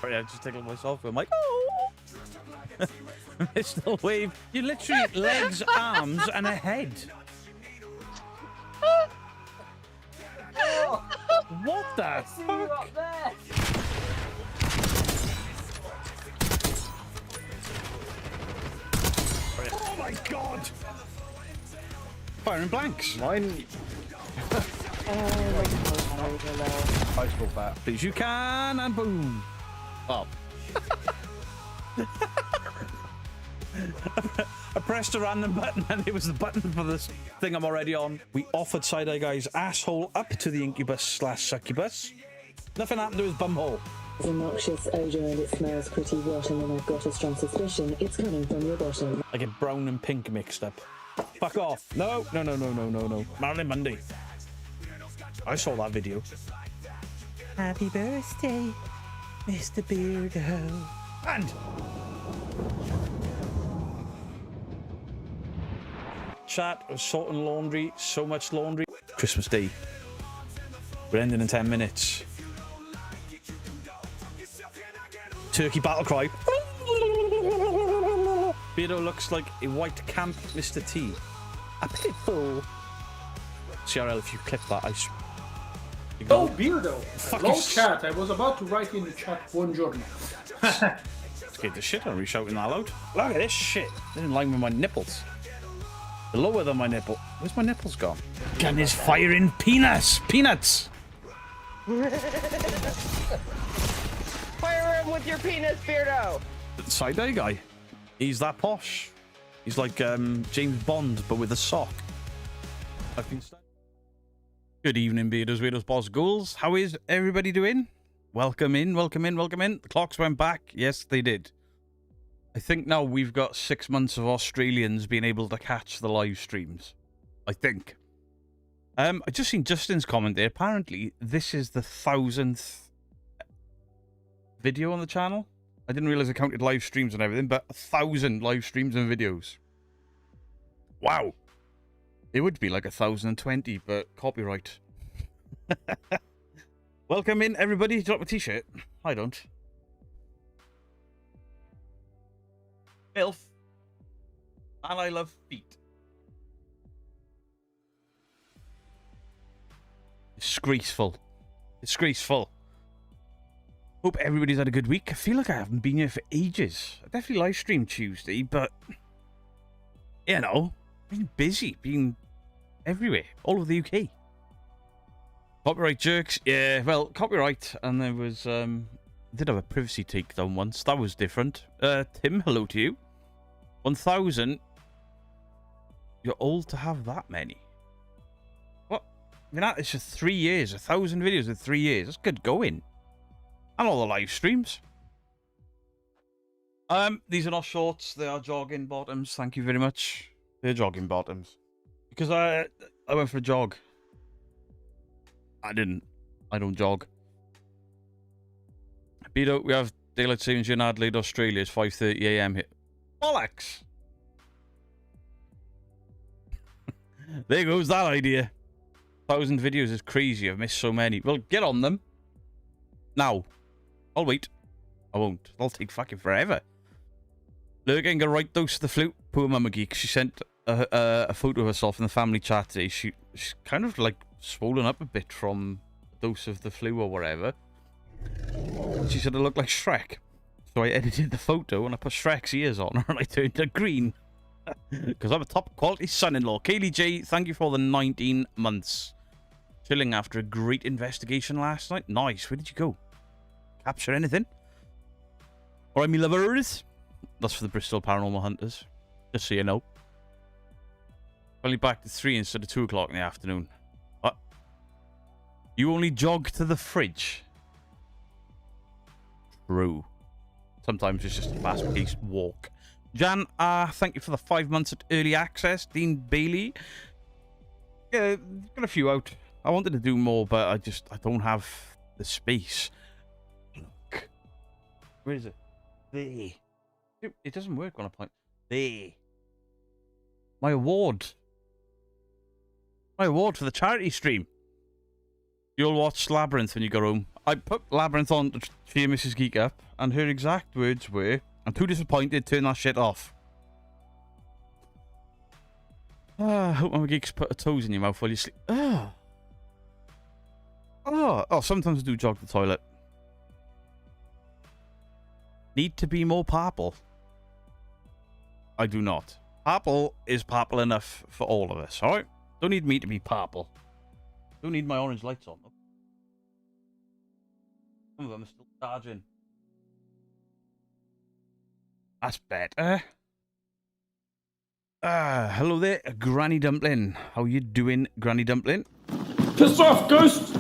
Sorry, I just tickled myself. I'm like, oh, Mr. Wave. You literally legs, arms, and a head. What the fuck? Oh my god! Firing blanks. Mine. I still that. Please you can, and boom. Oh. I pressed a random button and it was the button for this thing I'm already on. We offered Side-Eye Guy's asshole up to the incubus/succubus. Nothing happened to his bumhole. It's a noxious odour and it smells pretty rotten, and I've got a strong suspicion it's coming from your bottom. I get brown and pink mixed up. Fuck off. No. Marilyn Monday. I saw that video. Happy birthday, Mr. Beardo. And chat of sorting laundry, so much laundry. Christmas Day. We're ending in 10 minutes. Turkey battle cry. Beardo looks like a white camp Mr. T. A pitbull. CRL, if you clip that, I... Oh, Beardo! Hello, is... chat. I was about to write in the chat, buongiorno. Scared the shit out of me shouting that loud. Look at this shit. They're in line with my nipples. They're lower than my nipple. Where's my nipples gone? Gun is firing peanuts! Peanuts! Fire him with your penis, Beardo! Side-Eye Guy. He's that posh. He's like James Bond, but with a sock. I've been studying. Good evening, Beardos, Weirdos, Boss, Ghouls. How is everybody doing? Welcome in, welcome in, welcome in. The clocks went back. Yes, they did. I think now we've got 6 months of Australians being able to catch the live streams. I think. I just seen Justin's comment there. Apparently, this is the 1000th video on the channel. I didn't realize I counted live streams and everything, but 1,000 live streams and videos. Wow. It would be like 1,020, but copyright. Welcome in, everybody. Drop a t-shirt. I don't. MILF. And I love feet. Disgraceful. Disgraceful. Hope everybody's had a good week. I feel like I haven't been here for ages. I definitely live streamed Tuesday, but... You know, been busy, being everywhere, all over the UK. Copyright jerks, yeah, well, copyright, and there was, I did have a privacy takedown once, that was different. Tim, hello to you. 1,000, you're old to have that many. What? I've been at this for 3 years, 1,000 videos in 3 years, that's good going. And all the live streams. These are not shorts, they are jogging bottoms, thank you very much. They're jogging bottoms. Because I went for a jog. I didn't. I don't jog. Beardo, we have daylight savings in Adelaide, Australia. It's 5:30 AM here. Bollocks! There goes that idea. 1,000 videos is crazy. I've missed so many. Well, get on them. Now. I'll wait. I won't. That'll take fucking forever. Lurking a right dose of the flute. Poor Mama Geek. She sent a photo of herself in the family chat today. She's kind of like swollen up a bit from a dose of the flu or whatever. She said I looked like Shrek. So I edited the photo and I put Shrek's ears on her and I turned her green. Because I'm a top quality son-in-law. Kaylee J, thank you for the 19 months. Chilling after a great investigation last night. Nice. Where did you go? Capture anything? Alright, me lovers. That's for the Bristol Paranormal Hunters. Just so you know. Only back to 3 instead of 2 o'clock in the afternoon. What? You only jog to the fridge? True. Sometimes it's just a fast-paced walk. Jan, thank you for the 5 months at early access. Dean Bailey. Yeah, got a few out. I wanted to do more, but I don't have the space. Look. Where is it? There. It doesn't work on a point. There. My award. My award for the charity stream. You'll watch Labyrinth when you go home. I put Labyrinth on for your Mrs. Geek Up, and her exact words were, "I'm too disappointed, turn that shit off." I hope my geeks put her toes in your mouth while you sleep. Oh, sometimes I do jog the toilet. Need to be more purple. I do not. Purple is purple enough for all of us, alright? Don't need me to be purple. Don't need my orange lights on. Some of them are still charging. That's better. Hello there, Granny Dumpling. How you doing, Granny Dumpling? Piss off, ghost!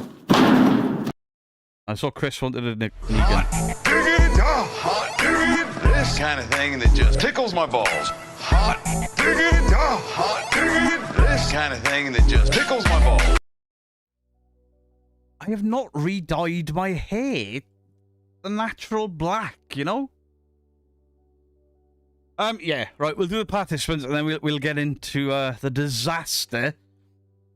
I saw Chris wanted a Negan. Hot diggity, this kind of thing that just tickles my balls. Hot diggity, this kind of thing that just tickles my balls. I have not re-dyed my hair the natural black, you know? Yeah, right, we'll do the participants and then we'll get into the disaster.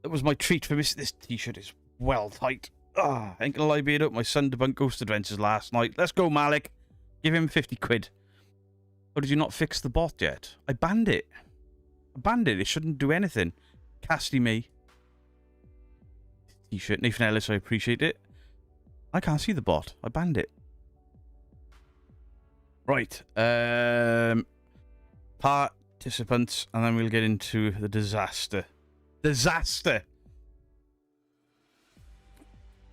That was my treat for this. This t-shirt is well tight. Ain't gonna lie, beard up. My son debunked Ghost Adventures last night. Let's go, Malik. Give him 50 quid. Or did you not fix the bot yet? I banned it. It shouldn't do anything. Casty me. T-shirt. Nathan Ellis, I appreciate it. I can't see the bot. I banned it. Right. Participants, and then we'll get into the disaster. Disaster!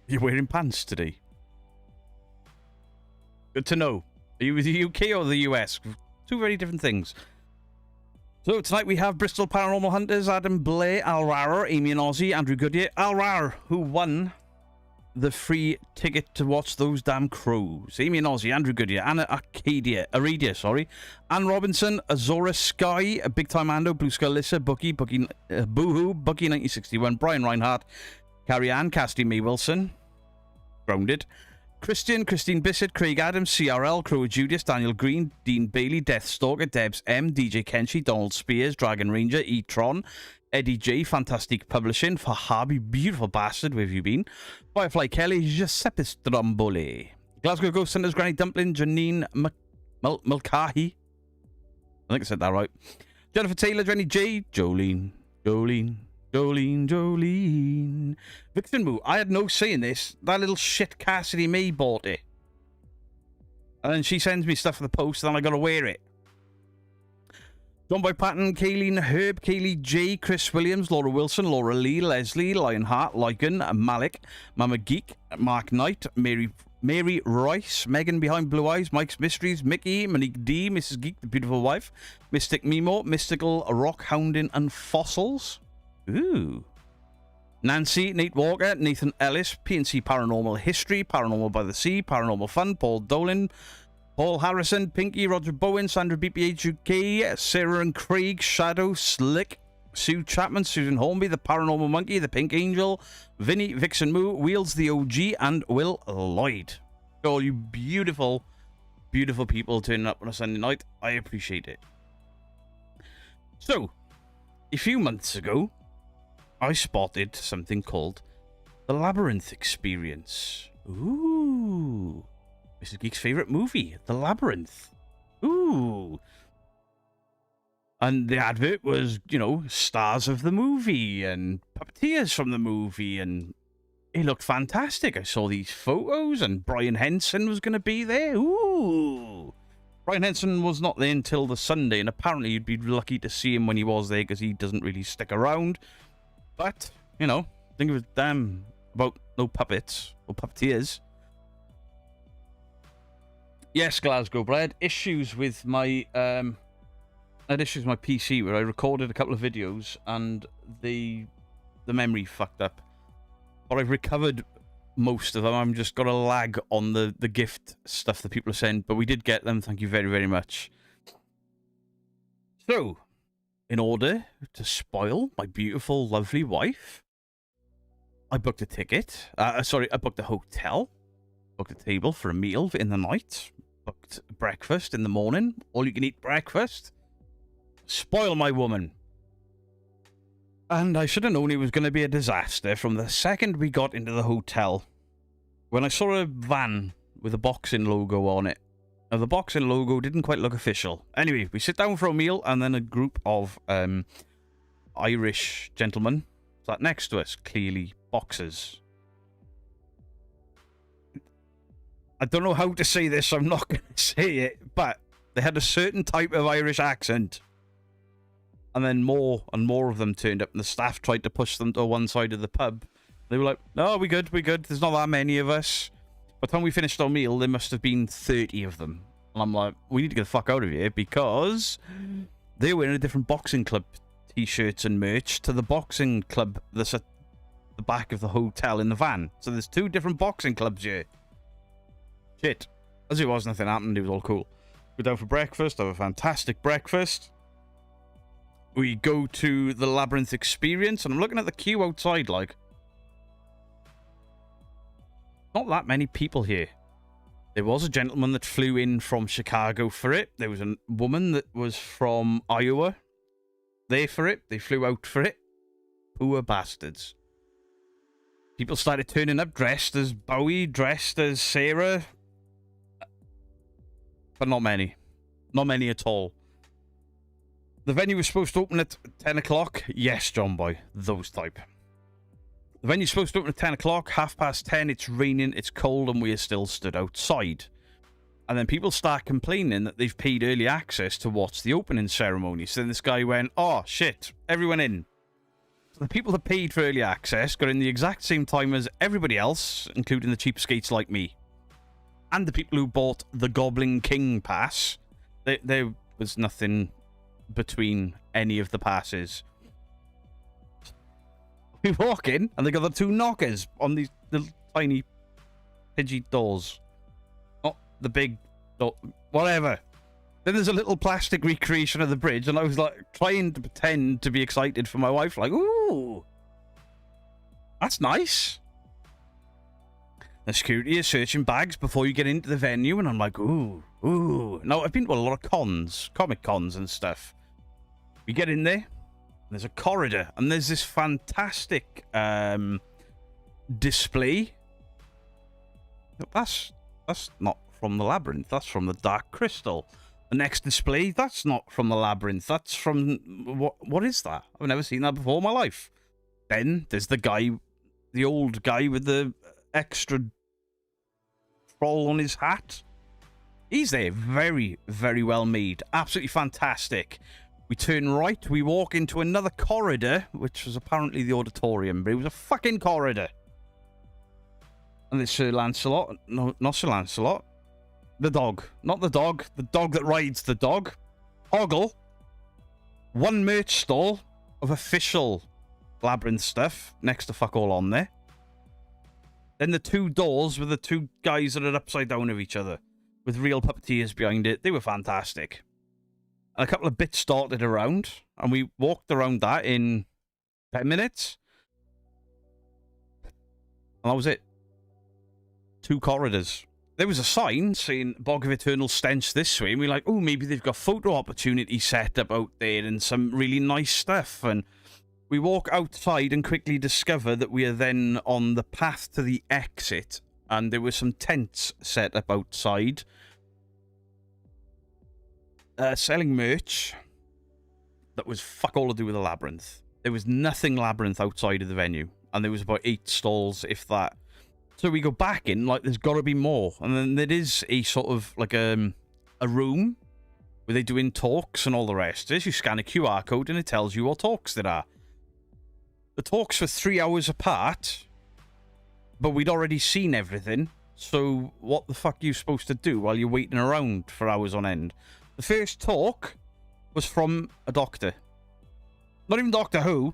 You're wearing pants today. Good to know. Are you with the UK or the US? Two very different things. So tonight we have Bristol Paranormal Hunters, Adam Blair, Al Rar, Amy and Ozzy, Andrew Goodyear. Al Rar, who won the free ticket to watch those damn crows. Amy and Ozzy, Andrew Goodyear, Anna Aridia, Anne Robinson, Azora Sky, Big Time Ando, Blue Skull Lissa, Boogie, Boohoo, Bucky 1961, Brian Reinhardt, Carrie Ann, Casty May Wilson, Grounded, Christine Bissett, Craig Adams, CRL, Crow Judas, Daniel Green, Dean Bailey, Deathstalker, Debs M, DJ Kenshi, Donald Spears, Dragon Ranger, E-Tron, Eddie J, Fantastic Publishing, Fahabi, Beautiful Bastard, where have you been? Firefly Kelly, Giuseppe Stromboli, Glasgow Ghost Hunters, Granny Dumpling, Janine Mulcahy, I think I said that right, Jennifer Taylor, Jenny J, Jolene. Vixen Moo, I had no say in this. That little shit Cassidy May bought it. And then she sends me stuff for the post, and then I gotta wear it. John Boy Patton, Kayleen Herb, Kaylee J, Chris Williams, Laura Wilson, Laura Lee, Leslie, Lionheart, Lycan, Malik, Mama Geek, Mark Knight, Mary Royce, Megan Behind Blue Eyes, Mike's Mysteries, Mickey, Monique D, Mrs. Geek, the Beautiful Wife, Mystic Mimo, Mystical Rock Hounding and Fossils. Ooh. Nancy, Nate Walker, Nathan Ellis, PNC Paranormal History, Paranormal by the Sea, Paranormal Fun, Paul Dolan, Paul Harrison, Pinky, Roger Bowen, Sandra BPH UK, Sarah and Craig, Shadow, Slick, Sue Chapman, Susan Hornby, The Paranormal Monkey, The Pink Angel, Vinny, Vixen Moo, Wheels the OG, and Will Lloyd. All you beautiful, beautiful people turning up on a Sunday night. I appreciate it. So, a few months ago, I spotted something called the Labyrinth Experience. Ooh. Mr. Geek's favourite movie, The Labyrinth. Ooh. And the advert was, you know, stars of the movie and puppeteers from the movie, and it looked fantastic. I saw these photos, and Brian Henson was going to be there. Ooh. Brian Henson was not there until the Sunday, and apparently you'd be lucky to see him when he was there because he doesn't really stick around. But, you know, think of it damn about no puppets or puppeteers. Yes, Glasgow, but I had issues with my PC where I recorded a couple of videos and the memory fucked up. But I've recovered most of them. I'm just got a lag on the gift stuff that people have sent, but we did get them. Thank you very, very much. So, in order to spoil my beautiful, lovely wife, I booked a ticket. I booked a hotel, booked a table for a meal in the night, booked breakfast in the morning, all you can eat breakfast. Spoil my woman. And I should have known it was going to be a disaster from the second we got into the hotel. When I saw a van with a boxing logo on it. Now, the boxing logo didn't quite look official. Anyway, we sit down for a meal, and then a group of Irish gentlemen sat next to us, clearly boxers. I don't know how to say this, so I'm not going to say it, but they had a certain type of Irish accent. And then more and more of them turned up, and the staff tried to push them to one side of the pub. They were like, no, we're good. There's not that many of us. By the time we finished our meal, there must have been 30 of them. And I'm like, we need to get the fuck out of here, because they were in a different boxing club t-shirts and merch to the boxing club that's at the back of the hotel in the van. So there's 2 different boxing clubs here. Shit. As it was, nothing happened. It was all cool. Go down for breakfast, have a fantastic breakfast. We go to the Labyrinth experience, and I'm looking at the queue outside, like, not that many people here. There was a gentleman that flew in from Chicago for it. There was a woman that was from Iowa there for it. They flew out for it. Poor bastards. People started turning up dressed as Bowie, dressed as Sarah. But not many. Not many at all. The venue was supposed to open at 10 o'clock. Yes, John Boy. Those type. The venue's supposed to open at 10 o'clock. 10:30, it's raining, it's cold, and we are still stood outside. And then people start complaining that they've paid early access to watch the opening ceremony. So then this guy went, oh, shit, everyone in. So the people that paid for early access got in the exact same time as everybody else, including the cheapskates like me. And the people who bought the Goblin King pass. There was nothing between any of the passes. We walk in, and they got the 2 knockers on these little tiny pidgey doors. Not the big door, whatever. Then there's a little plastic recreation of the bridge, and I was like trying to pretend to be excited for my wife, like, ooh, that's nice. The security is searching bags before you get into the venue, and I'm like, ooh. Now, I've been to a lot of cons, Comic Cons and stuff. We get in there. There's a corridor, and there's this fantastic display. That's not from the Labyrinth. That's from the Dark Crystal. The next display, that's not from the Labyrinth. That's from... What is that? I've never seen that before in my life. Then there's the guy, the old guy with the extra troll on his hat. He's there. Very, very well made. Absolutely fantastic. We turn right, we walk into another corridor, which was apparently the auditorium, but it was a fucking corridor. And there's Sir Lancelot. No, not Sir Lancelot. The dog. Not the dog. The dog that rides the dog. Hoggle. One merch stall of official Labyrinth stuff, next to fuck all on there. Then the 2 doors with the 2 guys that are upside down of each other, with real puppeteers behind it. They were fantastic. And a couple of bits started around, and we walked around that in 10 minutes. And that was it. 2 corridors. There was a sign saying Bog of Eternal Stench this way, and we were like, oh, maybe they've got photo opportunity set up out there and some really nice stuff. And we walk outside and quickly discover that we are then on the path to the exit, and there were some tents set up outside. Selling merch that was fuck all to do with the Labyrinth. There was nothing Labyrinth outside of the venue, and there was about 8 stalls, if that. So we go back in, like, there's got to be more. And then there is a sort of, like, a room where they're doing talks and all the rest. As you scan a QR code, and it tells you what talks there are. The talks were 3 hours apart, but we'd already seen everything. So what the fuck are you supposed to do while you're waiting around for hours on end? The first talk was from a doctor. Not even Doctor Who.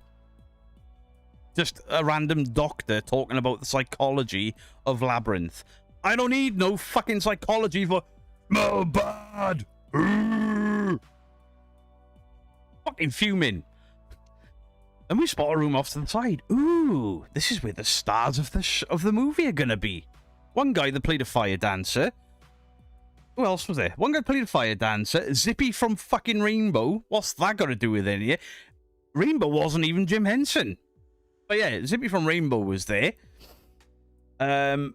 Just a random doctor talking about the psychology of Labyrinth. I don't need no fucking psychology for... Oh, bad! Fucking fuming. And we spot a room off to the side. Ooh, this is where the stars of the movie are gonna be. One guy that played a fire dancer... Who else was there? One guy played a fire dancer. Zippy from fucking Rainbow. What's that got to do with any? Rainbow wasn't even Jim Henson. But yeah, Zippy from Rainbow was there. The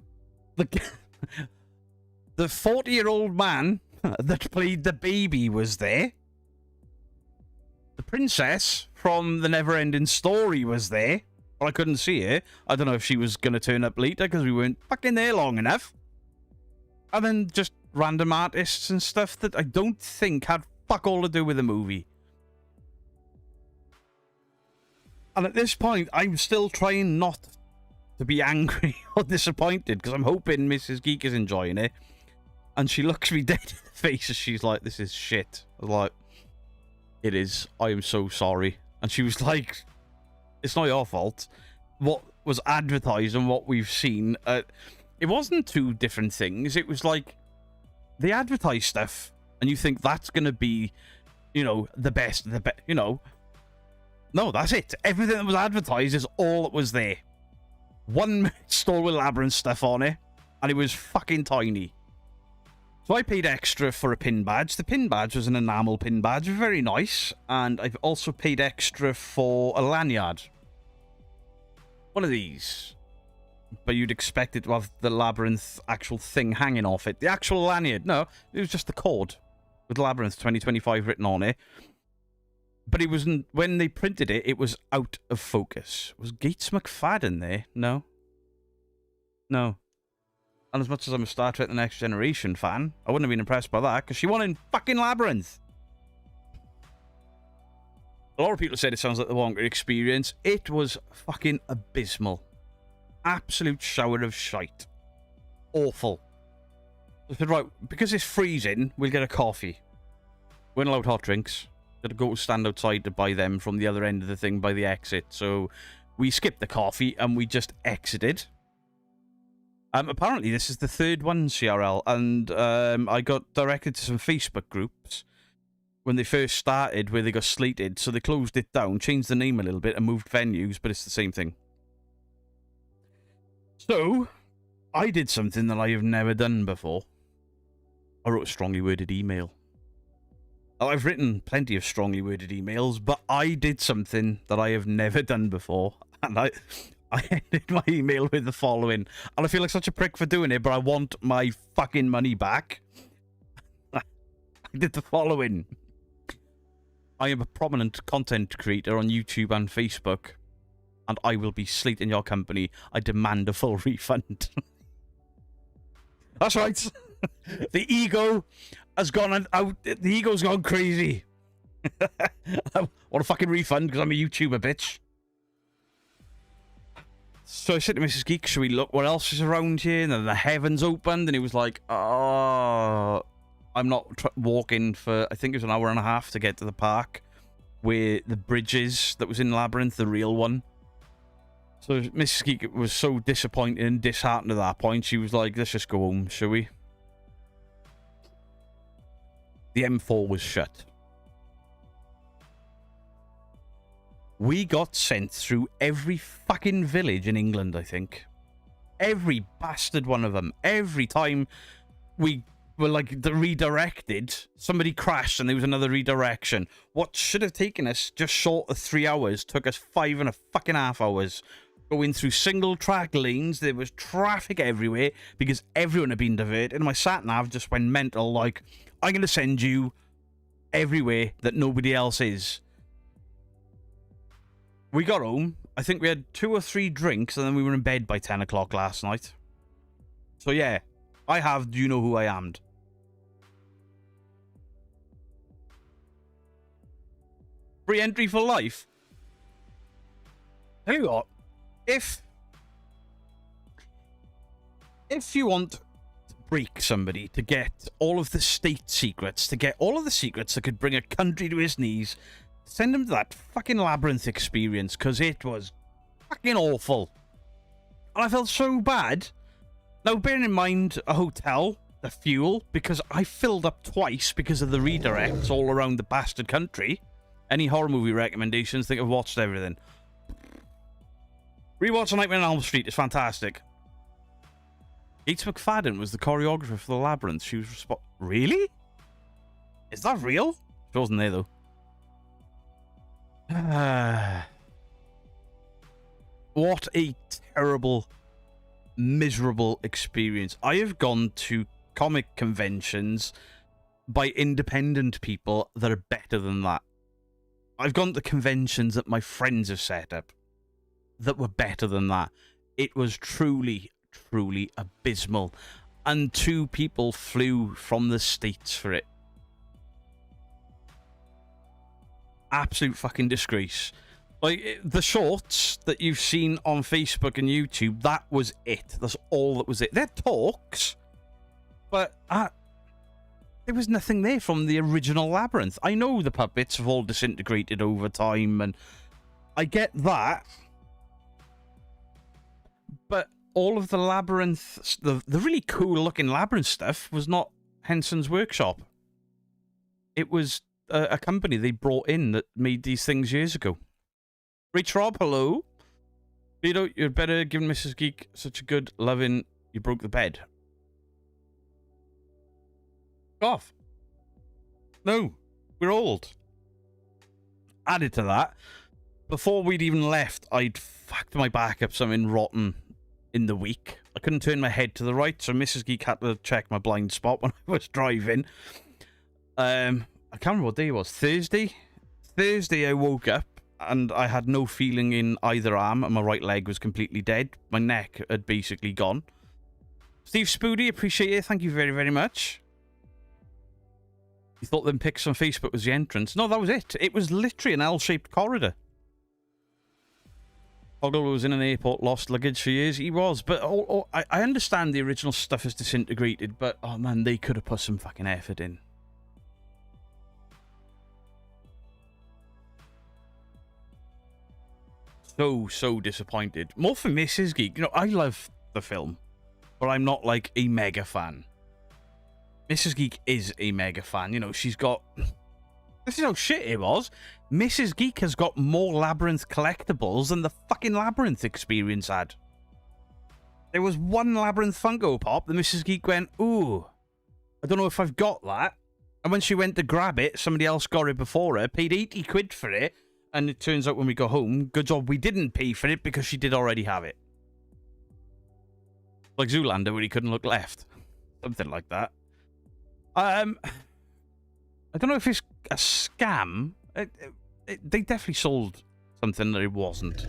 the 40-year-old man that played the baby was there. The princess from the Neverending Story was there. But I couldn't see her. I don't know if she was going to turn up later because we weren't fucking there long enough. And then just random artists and stuff that I don't think had fuck all to do with the movie. And at this point, I'm still trying not to be angry or disappointed because I'm hoping Mrs. Geek is enjoying it. And she looks me dead in the face as she's like, this is shit. I was like, it is. I am so sorry. And she was like, it's not your fault. What was advertised and what we've seen, it wasn't two different things. It was like, they advertise stuff and you think that's going to be, you know, the best, you know. No, that's it. Everything that was advertised is all that was there. One store with Labyrinth stuff on it, and it was fucking tiny. So I paid extra for a pin badge. The pin badge was an enamel pin badge, very nice. And I've also paid extra for a lanyard. One of these. But you'd expect it to have the Labyrinth actual thing hanging off it. The actual lanyard, no, it was just the cord with Labyrinth 2025 written on it. But it wasn't, when they printed it, it was out of focus. Was Gates McFadden there? No. No. And as much as I'm a Star Trek The Next Generation fan, I wouldn't have been impressed by that, because she won in fucking Labyrinth. A lot of people said it sounds like the Wonka experience. It was fucking abysmal. Absolute shower of shite. Awful. I said, right, because it's freezing, we'll get a coffee. We're not allowed hot drinks. Got to go stand outside to buy them from the other end of the thing by the exit. So we skipped the coffee and we just exited. Apparently this is the third one, CRL, and I got directed to some Facebook groups when they first started where they got slated, so they closed it down, changed the name a little bit and moved venues, but it's the same thing. So I did something that I have never done before. I wrote a strongly worded email. I've written plenty of strongly worded emails, but I did something that I have never done before. And I ended my email with the following. And I feel like such a prick for doing it, but I want my fucking money back. I did the following. I am a prominent content creator on YouTube and Facebook, and I will be slating your company. I demand a full refund. That's right. The ego has gone out. The ego's gone crazy. I want a fucking refund because I'm a YouTuber, bitch. So I said to Mrs. Geek, should we look what else is around here? And then the heavens opened, and he was like, oh, I'm not walking for, I think it was an hour and a half to get to the park where the bridge is that was in Labyrinth, the real one. So Mrs. Geek was so disappointed and disheartened at that point. She was like, let's just go home, shall we? The M4 was shut. We got sent through every fucking village in England, I think. Every bastard one of them. Every time we were like redirected, somebody crashed and there was another redirection. What should have taken us just short of 3 hours took us 5.5 hours. Going through single track lanes, there was traffic everywhere because everyone had been diverted. And my sat nav just went mental, like, I'm going to send you everywhere that nobody else is. We got home. I think we had 2 or 3 drinks and then we were in bed by 10 o'clock last night. So yeah, I have Do You Know Who I Am? Free entry for life. Tell you what, if you want to break somebody to get all of the state secrets, to get all of the secrets that could bring a country to its knees, send them to that fucking Labyrinth experience, because it was fucking awful. And I felt so bad. Now, bearing in mind a hotel, the fuel, because I filled up twice because of the redirects all around the bastard country. Any horror movie recommendations? Think I've watched everything. Rewatch Nightmare on Elm Street is fantastic. Gates McFadden was the choreographer for the Labyrinth. She was really? Is that real? She wasn't there though. What a terrible, miserable experience. I have gone to comic conventions by independent people that are better than that. I've gone to conventions that my friends have set up that were better than that. It was truly, truly abysmal. And 2 people flew from the States for it. Absolute fucking disgrace. Like, the shorts that you've seen on Facebook and YouTube, that was it. That's all that was it. They're talks, but there was nothing there from the original Labyrinth. I know the puppets have all disintegrated over time, and I get that. But all of the Labyrinth, the really cool-looking Labyrinth stuff was not Henson's workshop. It was a company they brought in that made these things years ago. Rich Rob, hello. Vito, you're better giving Mrs. Geek such a good loving. You broke the bed. Off. No, we're old. Added to that, before we'd even left, I'd fucked my back up something rotten in the week. I couldn't turn my head to the right, so Mrs. Geek had to check my blind spot when I was driving. I can't remember what day it was. Thursday? Thursday I woke up and I had no feeling in either arm and my right leg was completely dead. My neck had basically gone. Steve Spoody, appreciate it. Thank you very, very much. You thought them pics on Facebook was the entrance. No, that was it. It was literally an L-shaped corridor. Hoggle was in an airport, lost luggage for years. He was, but I understand the original stuff is disintegrated, but oh man, they could have put some fucking effort in. So disappointed. More for Mrs. Geek. You know, I love the film, but I'm not like a mega fan. Mrs. Geek is a mega fan. You know, she's got... This is how shit it was. Mrs. Geek has got more Labyrinth collectibles than the fucking Labyrinth experience had. There was one Labyrinth Funko Pop that Mrs. Geek went, ooh, I don't know if I've got that. And when she went to grab it, somebody else got it before her, paid 80 quid for it, and it turns out when we got home, good job we didn't pay for it because she did already have it. Like Zoolander, where he couldn't look left. Something like that. I don't know if it's a scam. They definitely sold something that it wasn't.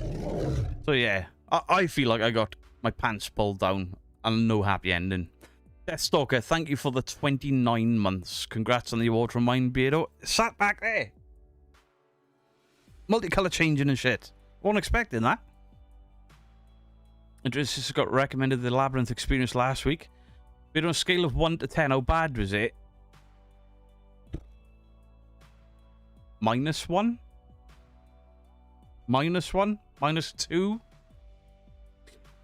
So yeah, I feel like I got my pants pulled down and no happy ending. Deathstalker, thank you for the 29 months. Congrats on the award from Mind Beardo. Sat back there. Multicolour changing and shit. Wasn't expecting that. Andreas just got recommended the Labyrinth experience last week. But on a scale of 1 to 10, how bad was it? -1? -1? -2?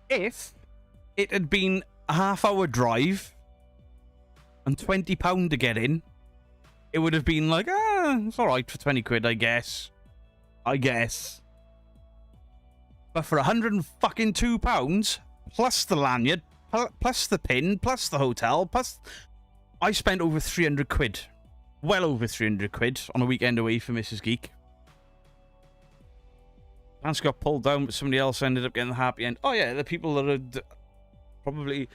If it had been a half-hour drive and £20 to get in, it would have been like, it's alright for 20 quid, I guess. But for £102, plus the lanyard, plus the pin, plus the hotel, plus... I spent over 300 quid. Well over 300 quid on a weekend away for Mrs. Geek. Pants got pulled down, but somebody else ended up getting the happy end. Oh yeah, the people that had probably...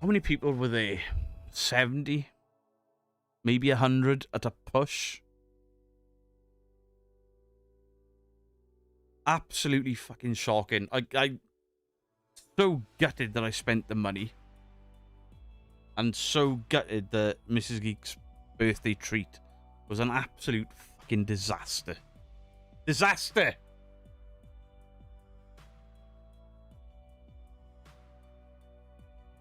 How many people were there? 70? Maybe 100 at a push? Absolutely fucking shocking. I so gutted that I spent the money. And so gutted that Mrs. Geek's birthday treat was an absolute fucking disaster. Disaster!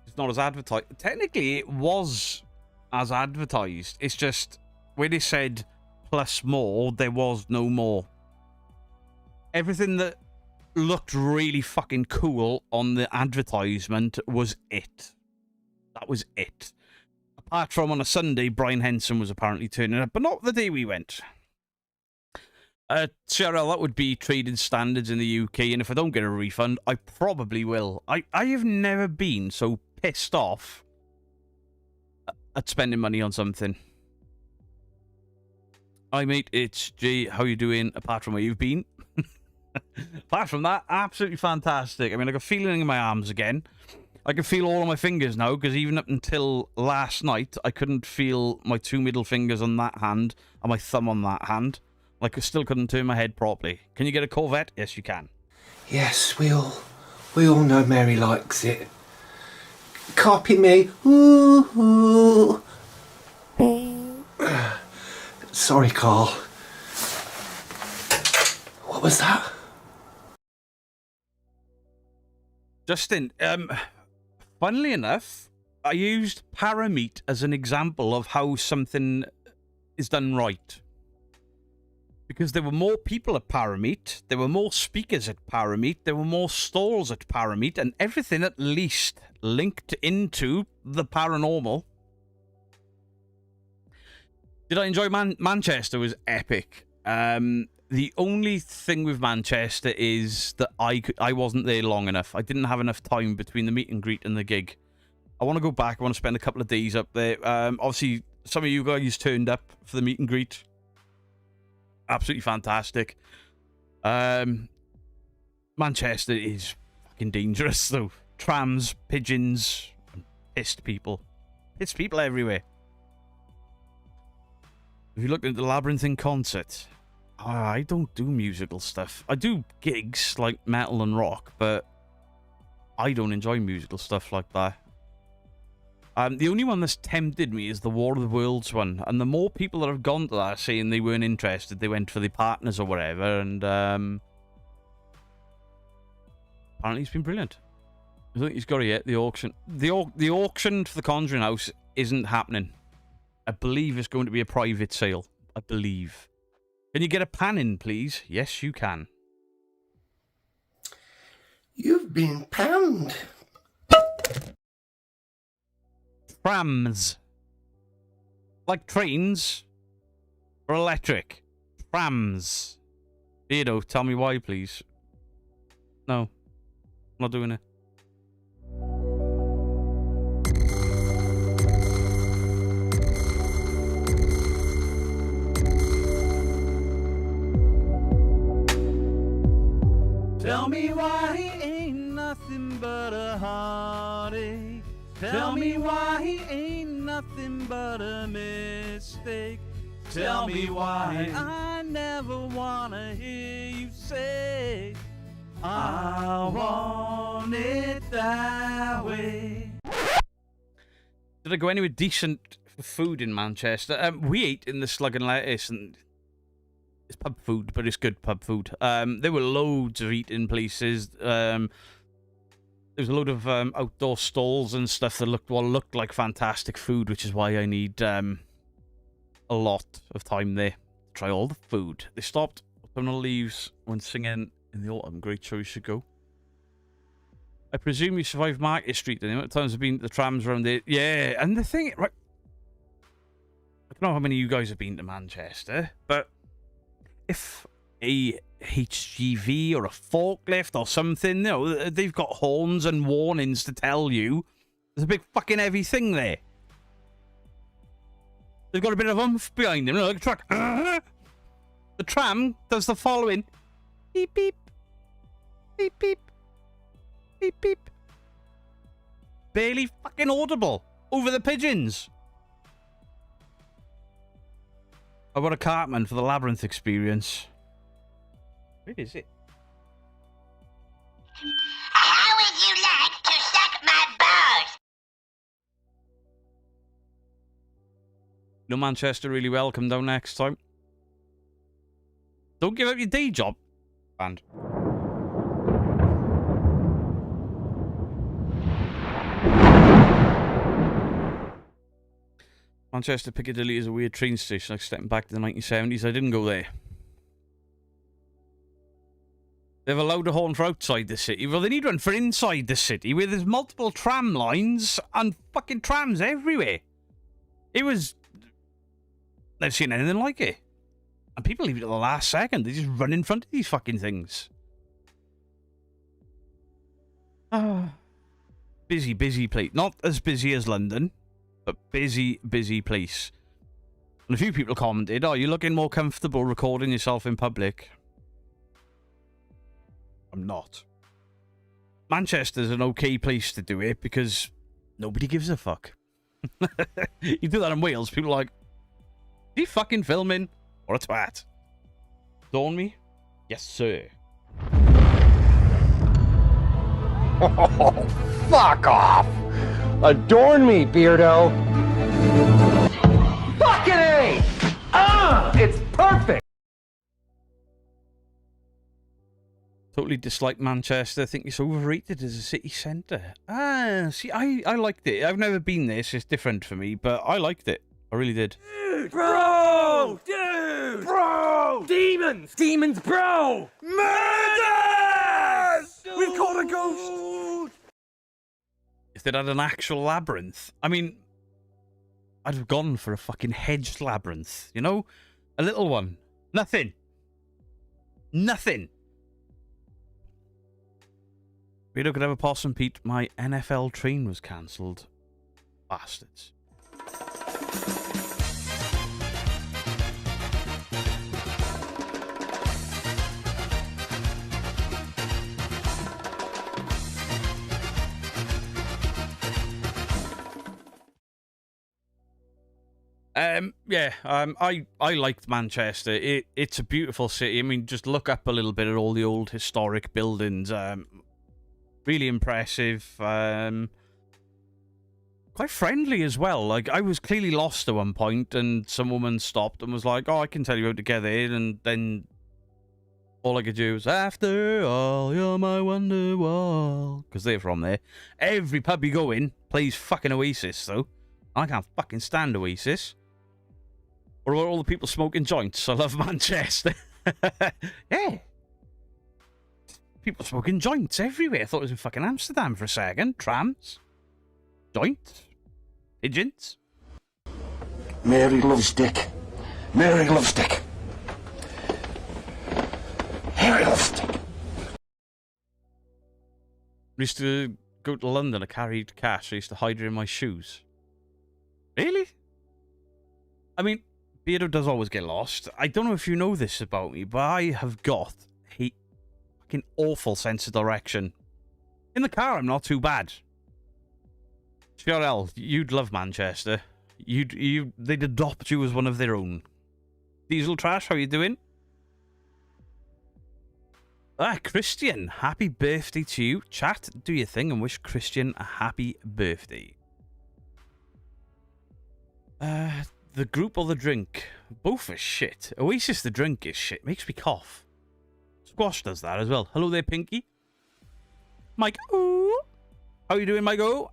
It's not as advertised. Technically, it was as advertised. It's just, when it said plus more, there was no more. Everything that looked really fucking cool on the advertisement was it. That was it. Apart from on a Sunday, Brian Henson was apparently turning up, but not the day we went. CRL, that would be trading standards in the UK, and if I don't get a refund, I probably will. I have never been so pissed off at spending money on something. Hi, mate. It's Jay. How you doing, apart from where you've been? Apart from that, absolutely fantastic. I mean, I got feeling in my arms again. I can feel all of my fingers now, because even up until last night, I couldn't feel my 2 middle fingers on that hand and my thumb on that hand. Like, I still couldn't turn my head properly. Can you get a Corvette? Yes, you can. Yes, we all know Mary likes it. Copy me. Ooh, ooh. Sorry, Carl. What was that? Justin, funnily enough, I used Parameet as an example of how something is done right. Because there were more people at Parameet, there were more speakers at Parameet, there were more stalls at Parameet, and everything at least linked into the paranormal. Did I enjoy Manchester? Was epic. The only thing with Manchester is that I wasn't there long enough. I didn't have enough time between the meet and greet and the gig. I want to go back. I want to spend a couple of days up there. Obviously, some of you guys turned up for the meet and greet. Absolutely fantastic. Manchester is fucking dangerous, though. Trams, pigeons, and pissed people. Pissed people everywhere. Have you looked into the Labyrinth in concert? I don't do musical stuff. I do gigs like metal and rock, but I don't enjoy musical stuff like that. The only one that's tempted me is the War of the Worlds one, and the more people that have gone to that saying they weren't interested, they went for their partners or whatever, and apparently it's been brilliant. I think he's got it yet. The auction, the auction for the Conjuring House isn't happening. I believe it's going to be a private sale. I believe. Can you get a pan in, please? Yes, you can. You've been panned. Trams. Like trains. Or electric. Trams. Edo, tell me why, please. No. I'm not doing it. Tell me why he ain't nothing but a heartache. Tell me why he ain't nothing but a mistake. Tell me why I never wanna hear you say I want it that way. Did I go anywhere decent for food in Manchester? We ate in the Slug and Lettuce, and it's pub food, but it's good pub food. There were loads of eating places. There was a load of outdoor stalls and stuff that looked like fantastic food, which is why I need a lot of time there to try all the food. They stopped Autumnal Leaves when singing in the autumn. Great show, you should go. I presume you survived Market Street. The amount of times have been the trams around there. Yeah, and the thing, right? I don't know how many of you guys have been to Manchester, but if a HGV or a forklift or something, you know, they've got horns and warnings to tell you there's a big fucking heavy thing there. They've got a bit of oomph behind them, you know, like a truck. The tram does the following. Beep, beep. Beep, beep. Beep, beep. Barely fucking audible over the pigeons. I got a Cartman for the Labyrinth experience. Where is it? How would you like to suck my balls? No, Manchester really well. Come down next time. Don't give up your day job, band. Manchester Piccadilly is a weird train station, like stepping back to the 1970s. I didn't go there. They've allowed a horn for outside the city. Well, they need one for inside the city, where there's multiple tram lines and fucking trams everywhere. It was... Never seen anything like it. And people leave it at the last second. They just run in front of these fucking things. Busy place. Not as busy as London, but busy place. And a few people commented, "Oh, you're looking more comfortable recording yourself in public." I'm not. Manchester's an okay place to do it because nobody gives a fuck. You do that in Wales, people are like, "Are you fucking filming? Or a twat?" Dawn me? Yes, sir. Fuck off! Adorn me, Beardo! Fucking A! It's perfect! Totally dislike Manchester. I think it's overrated as a city centre. See, I liked it. I've never been there, so it's different for me, but I liked it. I really did. Dude, bro! Dude! Bro! Demons! Demons, bro! Murders! We've caught a ghost! If they'd had an actual labyrinth, I mean, I'd have gone for a fucking hedged labyrinth, you know? A little one. Nothing. Nothing. We could have a possum, Pete. My NFL train was cancelled. Bastards. I liked Manchester. It's a beautiful city. I mean, just look up a little bit at all the old historic buildings. Really impressive. Quite friendly as well. Like, I was clearly lost at one point, and some woman stopped and was like, "Oh, I can tell you how to get in," and then all I could do was, "After all, you're my Wonderwall," because they're from there. Every pub you go in plays fucking Oasis, though. I can't fucking stand Oasis. What about all the people smoking joints? I love Manchester. Yeah. People smoking joints everywhere. I thought it was in fucking Amsterdam for a second. Trams. Joints. Pigeons. Mary loves Dick. Mary loves Dick. Mary loves Dick. I used to go to London. I carried cash. I used to hide it in my shoes. Really? I mean, Beardo does always get lost. I don't know if you know this about me, but I have got a fucking awful sense of direction. In the car, I'm not too bad. Sherelle, you'd love Manchester. They'd adopt you as one of their own. Diesel Trash, how you doing? Christian, happy birthday to you. Chat, do your thing and wish Christian a happy birthday. The group or the drink? Both are shit. Oasis the drink is shit. Makes me cough. Squash does that as well. Hello there, Pinky. Mike. Ooh. How you doing, Mike? Oh.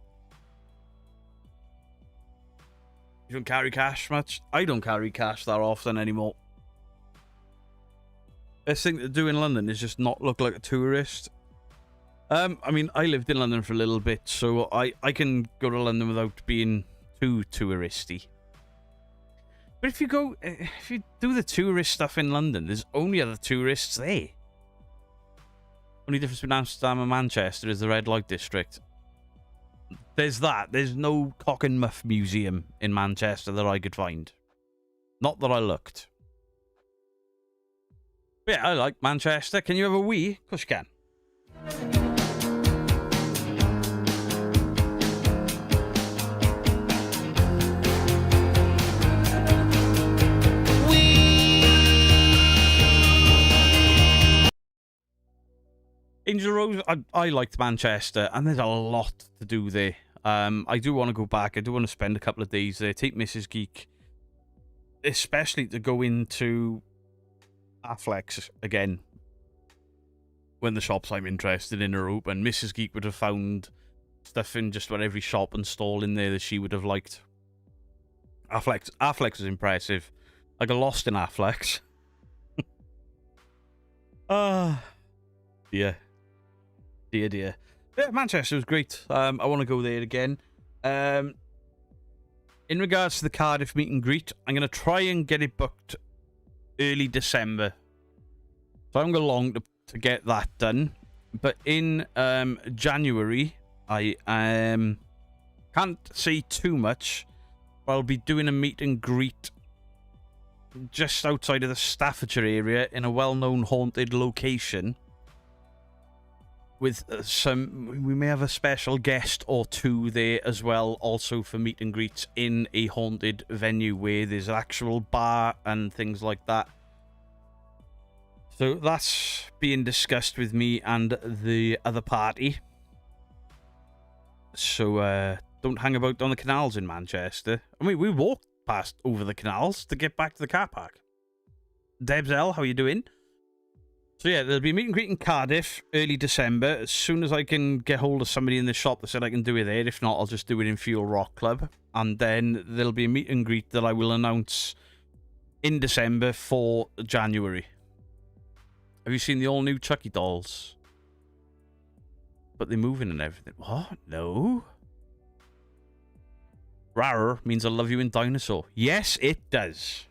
You don't carry cash much? I don't carry cash that often anymore. Best thing to do in London is just not look like a tourist. I mean, I lived in London for a little bit, so I can go to London without being too touristy. But if you do the tourist stuff in London, there's only other tourists there. Only difference between Amsterdam and Manchester is the red light district. There's that. There's no cock and muff museum in Manchester that I could find. Not that I looked. But yeah, I like Manchester. Can you have a wee? Of course you can. Angel Rose, I liked Manchester, and there's a lot to do there. I do want to go back. I do want to spend a couple of days there. Take Mrs. Geek, especially to go into Affleck's again when the shops I'm interested in are open. Mrs. Geek would have found stuff in just about every shop and stall in there that she would have liked. Affleck's was impressive. I got lost in Affleck's. Yeah. Dear. Yeah, Manchester was great. I want to go there again. In regards to the Cardiff meet and greet, I'm going to try and get it booked early December. So I'm going long to get that done. But in January, I can't say too much. But I'll be doing a meet and greet just outside of the Staffordshire area in a well-known haunted location. With we may have a special guest or two there as well, also for meet and greets in a haunted venue where there's an actual bar and things like that. So that's being discussed with me and the other party. So don't hang about on the canals in Manchester. I mean, we walked past over the canals to get back to the car park. Debs L, how you doing? So yeah, there'll be a meet and greet in Cardiff early December. As soon as I can get hold of somebody in the shop that said I can do it there. If not, I'll just do it in Fuel Rock Club. And then there'll be a meet and greet that I will announce in December for January. Have you seen the all-new Chucky dolls? But they're moving and everything. What? No. Rawr means I love you in dinosaur. Yes, it does.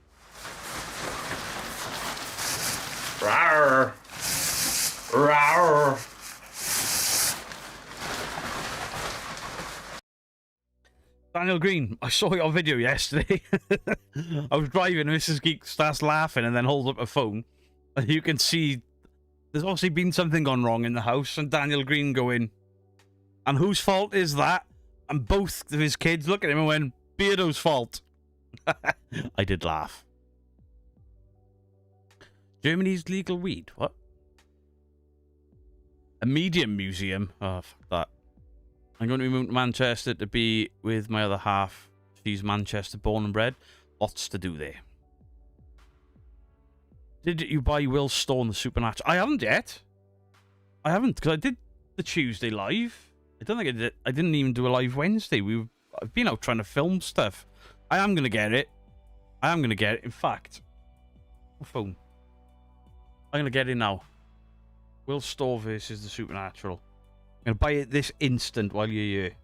Rawr. Rawr. Daniel Green, I saw your video yesterday. I was driving and Mrs. Geek starts laughing and then holds up a phone. And you can see there's obviously been something gone wrong in the house. And Daniel Green going, and whose fault is that? And both of his kids look at him and went, Beardo's fault. I did laugh. Germany's legal weed. What? A medium museum. Oh, fuck that. I'm going to be moving to Manchester to be with my other half. She's Manchester born and bred. Lots to do there. Did you buy Will's store in the Supernatural? I haven't yet. I haven't, because I did the Tuesday live. I don't think I did. I didn't even do a live Wednesday. I've been out trying to film stuff. I am going to get it. I am going to get it. In fact, phone. I'm going to get it now. Will's store versus the Supernatural. I'm going to buy it this instant while you're here.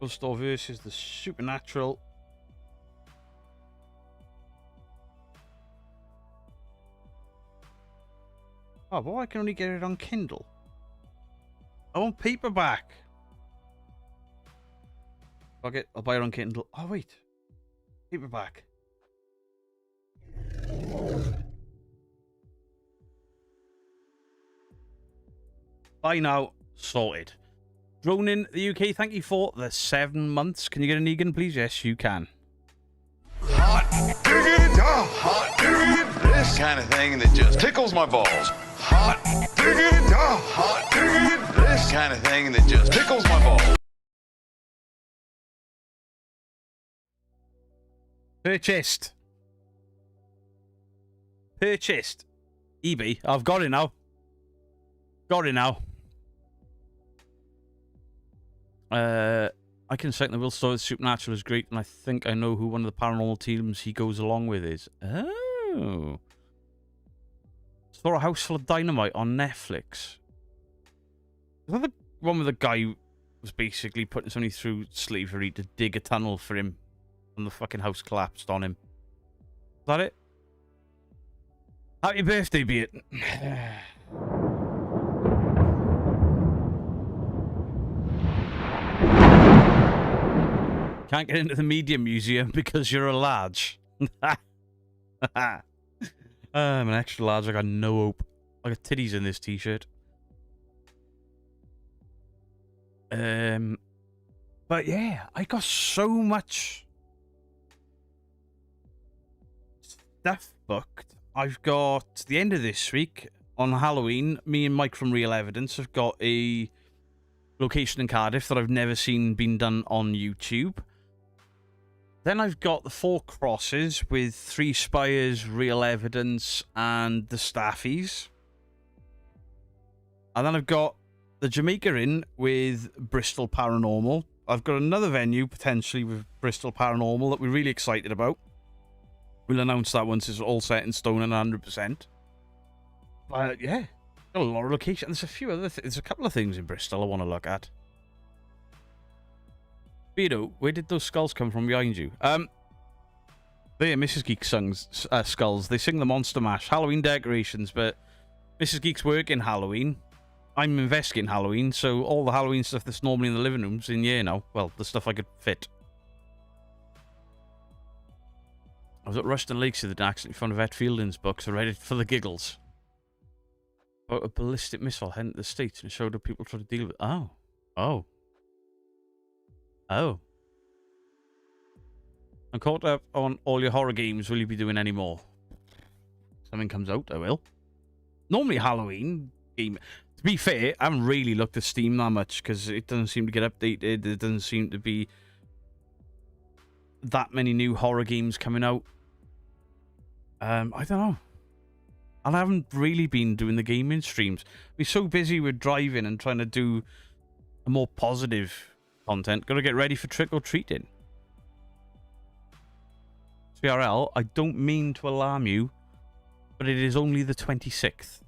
Will's store versus the Supernatural. Oh, but I can only get it on Kindle. I want paperback. Fuck it, I'll buy it on Kindle. Oh, wait. Paperback. Buy now. Sorted. Drone in the UK, thank you for the 7 months. Can you get an Egan, please? Yes, you can. Hot diggity, hot diggity. This kind of thing that just tickles my balls. Hot diggity, hot diggity. This kind of thing that just tickles my balls. Purchased. Purchased. eBay. I've got it now. Got it now. I can second the Will Story. Supernatural is great, and I think I know who one of the paranormal teams he goes along with is. Oh. Saw A House Full of Dynamite on Netflix. Is that the one where the guy was basically putting somebody through slavery to dig a tunnel for him and the fucking house collapsed on him? Is that it? Happy birthday, Beat. Can't get into the Media Museum because you're a large. I'm an extra large. I got no hope. I got titties in this t-shirt. But yeah, I got so much stuff booked. I've got the end of this week on Halloween. Me and Mike from Real Evidence have got a location in Cardiff that I've never seen been done on YouTube. Then I've got the Four Crosses with Three Spires, Real Evidence, and the Staffies. And then I've got the Jamaica Inn with Bristol Paranormal. I've got another venue, potentially, with Bristol Paranormal that we're really excited about. We'll announce that once it's all set in stone and 100%. But yeah, got a lot of locations. There's a few other there's a couple of things in Bristol I want to look at. Beardo, where did those skulls come from behind you? They're Mrs. Geek's skulls. They sing the Monster Mash. Halloween decorations, but Mrs. Geek's working Halloween. I'm investigating Halloween, so all the Halloween stuff that's normally in the living room's in here now. Well, the stuff I could fit. I was at Rushton Lakes the other day, accidentally found a Vet Fielding's book, so I read it for the giggles. About a ballistic missile heading to the States, and it showed how people try to deal with it. Oh. Oh. Oh. I'm caught up on all your horror games. Will you be doing any more? Something comes out, I will. Normally Halloween game. To be fair, I haven't really looked at Steam that much because it doesn't seem to get updated. There doesn't seem to be that many new horror games coming out. I don't know. And I haven't really been doing the gaming streams. We're so busy with driving and trying to do a more positive content. Got to get ready for trick-or-treating. CRL, I don't mean to alarm you, but it is only the 26th.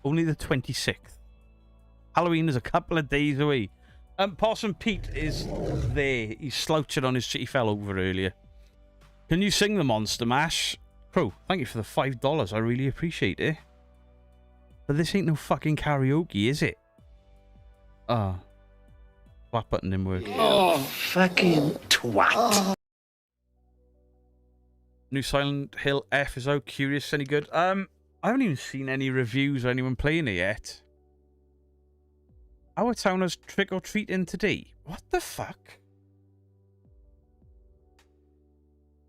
Only the 26th. Halloween is a couple of days away. Possum Pete is there. He's slouching on his shit. He fell over earlier. Can you sing the Monster Mash? Pro, thank you for the $5. I really appreciate it. But this ain't no fucking karaoke, is it? Ah. Black button didn't work. Oh, fucking twat. New Silent Hill F is out. Curious, any good? I haven't even seen any reviews or anyone playing it yet. Our town has trick-or-treating today. What the fuck?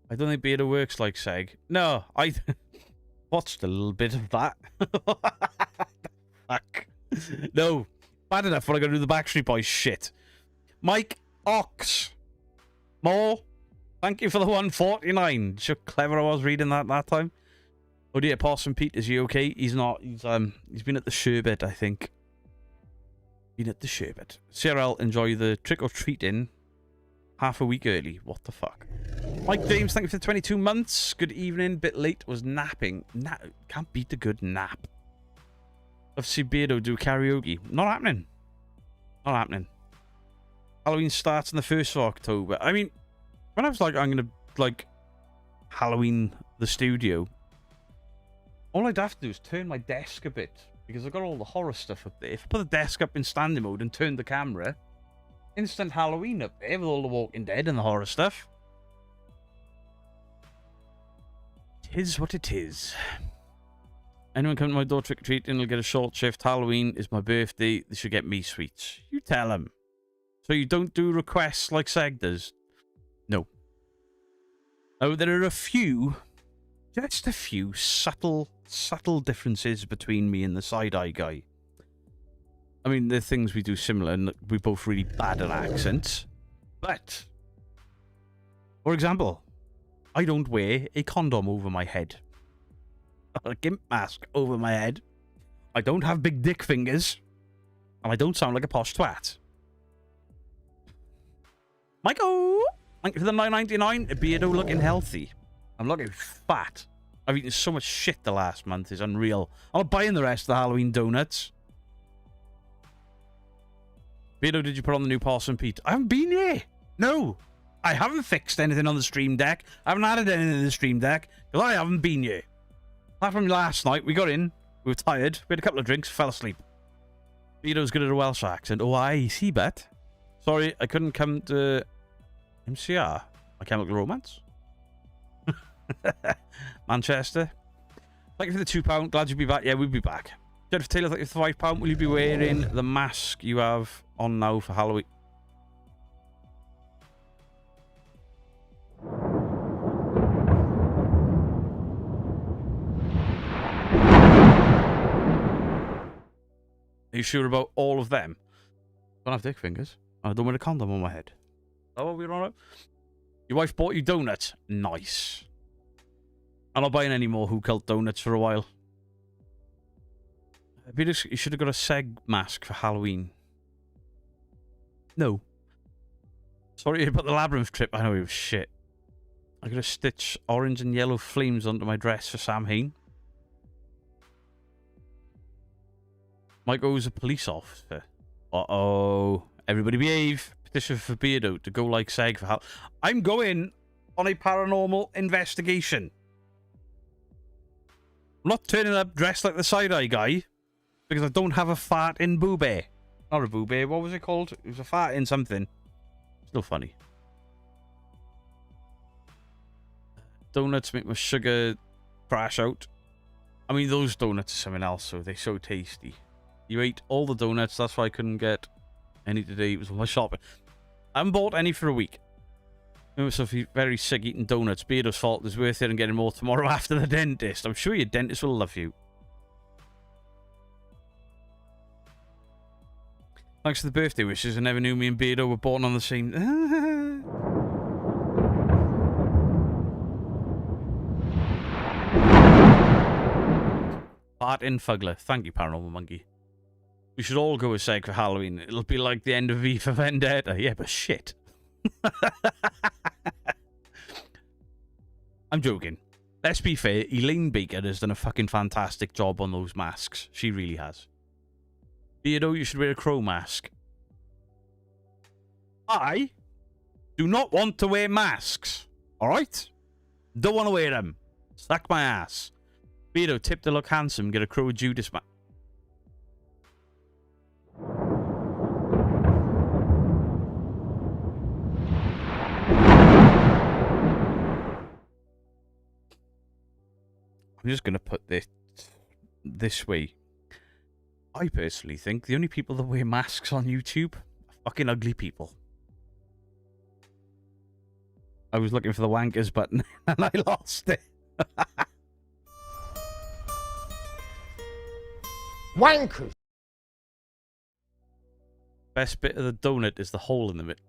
I don't think Beardo works like Seg. No, I watched a little bit of that. Fuck. No. Bad enough when I gotta do the Backstreet Boys shit. Mike Ox. More. Thank you for the 149. So clever I was reading that time. Oh dear, Possum Pete, is he okay? He's not. He's been at the sherbet, I think. Been at the sherbet. CRL, enjoy the trick-or-treating half a week early. What the fuck? Mike James, thank you for the 22 months. Good evening. Bit late. Was napping. Can't beat a good nap. Let's see Beardo do karaoke. Not happening. Not happening. Halloween starts on the 1st of October. I mean, when I was like, I'm going to, like, Halloween the studio, all I'd have to do is turn my desk a bit, because I've got all the horror stuff up there. If I put the desk up in standing mode and turn the camera, instant Halloween up there with all the Walking Dead and the horror stuff. It is what it is. Anyone come to my door trick-or-treating will get a short shift. Halloween is my birthday. They should get me sweets. You tell them. So you don't do requests like Seg does? No. Oh, there are a few, just a few subtle differences between me and the side-eye guy. I mean, the things we do similar, and we're both really bad at accents. But, for example, I don't wear a condom over my head. A gimp mask over my head. I don't have big dick fingers. And I don't sound like a posh twat. Michael! Thank you for the $9.99. Beardo looking healthy. I'm looking fat. I've eaten so much shit the last month. It's unreal. I'm not buying the rest of the Halloween donuts. Beardo, did you put on the new Possum Pete? I haven't been here. No. I haven't fixed anything on the stream deck. I haven't added anything to the stream deck. Because I haven't been here. Apart from last night, we got in. We were tired. We had a couple of drinks. Fell asleep. Beardo's good at a Welsh accent. Oh, I see, bet. Sorry, I couldn't come to MCR. My Chemical Romance. Manchester. Thank you for the £2. Glad you'll be back. Yeah, we'll be back. Jennifer Taylor, thank you for the £5. Will you be wearing the mask you have on now for Halloween? Are you sure about all of them? I don't have dick fingers. I don't wear a condom on my head. Oh, we're on it. Your wife bought you donuts. Nice. I'm not buying any more Who Cult donuts for a while. You should have got a Seg mask for Halloween. No. Sorry about the labyrinth trip. I know it was shit. I gotta stitch orange and yellow flames onto my dress for Sam Hain. Michael was a police officer. Uh-oh. Everybody behave. Petition for Beardo to go like Seg for I'm going on a paranormal investigation. I'm not turning up dressed like the side-eye guy. Because I don't have a fart in boobay. Not a boobay, what was it called? It was a fart in something. Still funny. Donuts make my sugar crash out. I mean, those donuts are something else, so they're so tasty. You ate all the donuts, that's why I couldn't get any today. It was all my shopping. I haven't bought any for a week. I was very sick eating donuts. Beardo's fault is worth it and getting more tomorrow after the dentist. I'm sure your dentist will love you. Thanks for the birthday wishes. I never knew me and Beardo were born on the same... Fart in Fugler. Thank you, Paranormal Monkey. We should all go a seg for Halloween. It'll be like the end of V for Vendetta. Yeah, but shit. I'm joking. Let's be fair. Elaine Baker has done a fucking fantastic job on those masks. She really has. Beardo, you should wear a crow mask. I do not want to wear masks. Alright? Don't want to wear them. Suck my ass. Beardo, tip to look handsome. Get a Crow Judas mask. I'm just going to put this way. I personally think the only people that wear masks on YouTube are fucking ugly people. I was looking for the wankers button and I lost it. Wankers. Best bit of the donut is the hole in the middle.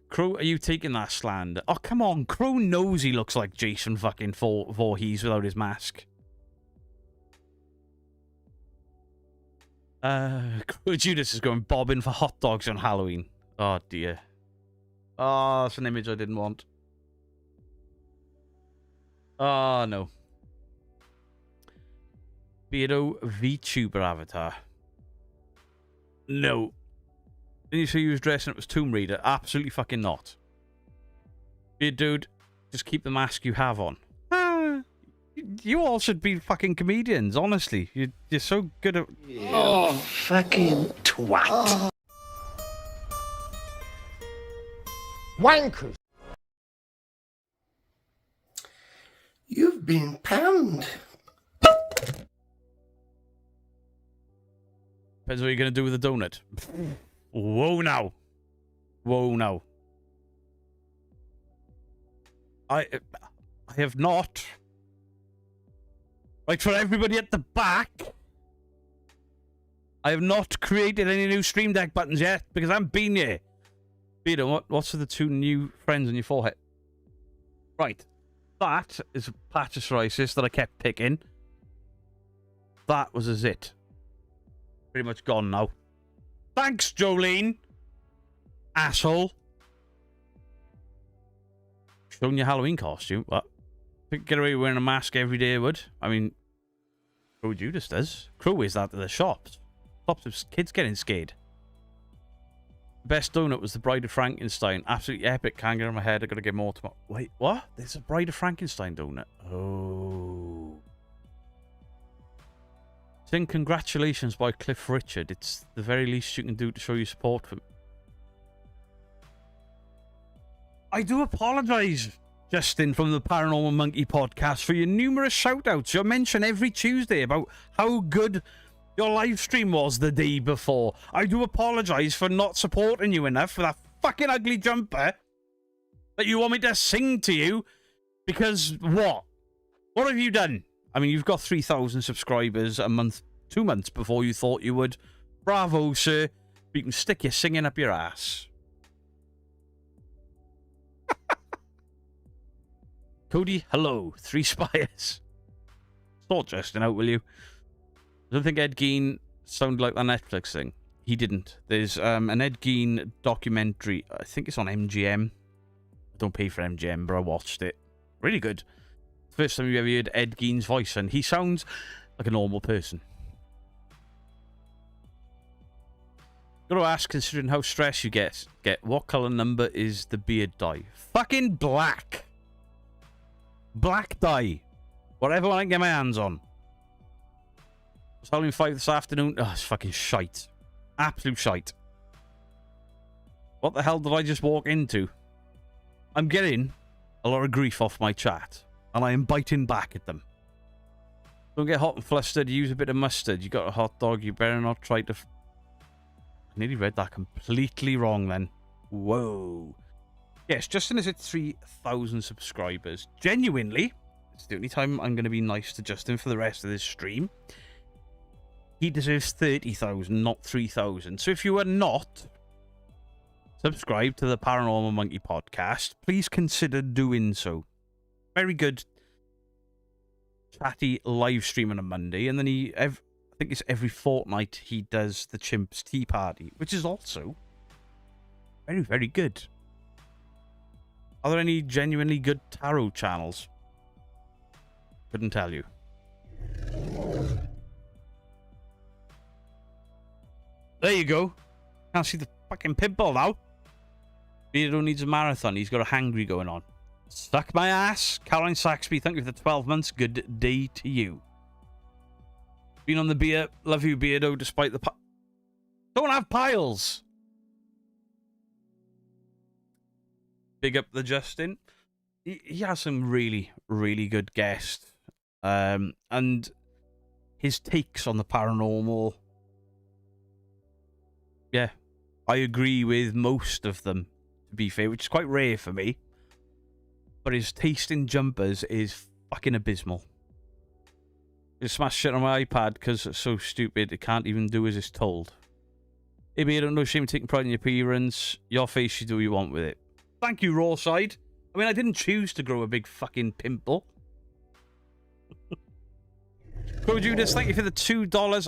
Crow, are you taking that slander? Oh, come on. Crow knows he looks like Jason fucking Voorhees without his mask. Crow Judas is going bobbing for hot dogs on Halloween. Oh, dear. Oh, that's an image I didn't want. Oh, no. Beardo VTuber avatar. No. Didn't you say you was dressing up as Tomb Raider? Absolutely fucking not. Beard dude, just keep the mask you have on. You all should be fucking comedians, honestly. You're so good at... Oh, fucking twat. Oh. Wankers. You've been panned. Depends what you're going to do with the donut. Whoa now. Whoa now. I have not. Right, for everybody at the back, I have not created any new Stream Deck buttons yet because I haven't been here. Peter, what's with the two new friends on your forehead? Right. That is a patch of psoriasis that I kept picking. That was a zit. Pretty much gone now. Thanks, Jolene. Asshole. Showing your Halloween costume. What? Get away with wearing a mask every day, would. I mean, Crow Judas does. Crow wears that to the shops. Stops of kids getting scared. The best donut was the Bride of Frankenstein. Absolutely epic. Can't get in my head. I gotta get more tomorrow. Wait, what? There's a Bride of Frankenstein donut. Oh. Saying congratulations by Cliff Richard. It's the very least you can do to show your support for me. I do apologise, Justin from the Paranormal Monkey podcast, for your numerous shout-outs. You're mentioned every Tuesday about how good your live stream was the day before. I do apologise for not supporting you enough for that fucking ugly jumper that you want me to sing to you. Because what? What have you done? I mean, you've got 3,000 subscribers a month, 2 months before you thought you would. Bravo, sir. You can stick your singing up your ass. Cody, hello. 3 spires. Sort Justin out, will you? I don't think Ed Gein sounded like that Netflix thing. He didn't. There's an Ed Gein documentary. I think it's on MGM. I don't pay for MGM, but I watched it. Really good. First time you ever heard Ed Gein's voice, and he sounds like a normal person. Gotta ask, considering how stressed you get, what colour number is the beard dye? Fucking black. Black dye. Whatever I can get my hands on. I was Halloween 5 this afternoon. Oh, it's fucking shite. Absolute shite. What the hell did I just walk into? I'm getting a lot of grief off my chat, and I am biting back at them. Don't get hot and flustered. Use a bit of mustard. You got a hot dog. You better not try to... I nearly read that completely wrong then. Whoa. Yes, Justin is at 3,000 subscribers. Genuinely, it's the only time I'm going to be nice to Justin for the rest of this stream. He deserves 30,000, not 3,000. So if you are not subscribed to the Paranormal Monkey podcast, please consider doing so. Very good chatty live stream on a Monday, and then I think it's every fortnight he does the Chimps Tea Party, which is also very, very good. Are there any genuinely good tarot channels? Couldn't tell you. There you go. Can't see the fucking pimple now. Beardo needs a marathon. He's got a hangry going on. Suck my ass. Caroline Saxby, thank you for the 12 months. Good day to you. Been on the beer. Love you, Beardo, despite the... Don't have piles. Big up the Justin. He has some really, really good guests. And his takes on the paranormal... Yeah, I agree with most of them, to be fair, which is quite rare for me. But his taste in jumpers is fucking abysmal. I smashed shit on my iPad because it's so stupid it can't even do as it's told. Maybe I don't know, shame taking pride in your appearance. Your face, you do what you want with it. Thank you, Rawside. I mean, I didn't choose to grow a big fucking pimple. Go Judas, thank you for the $2.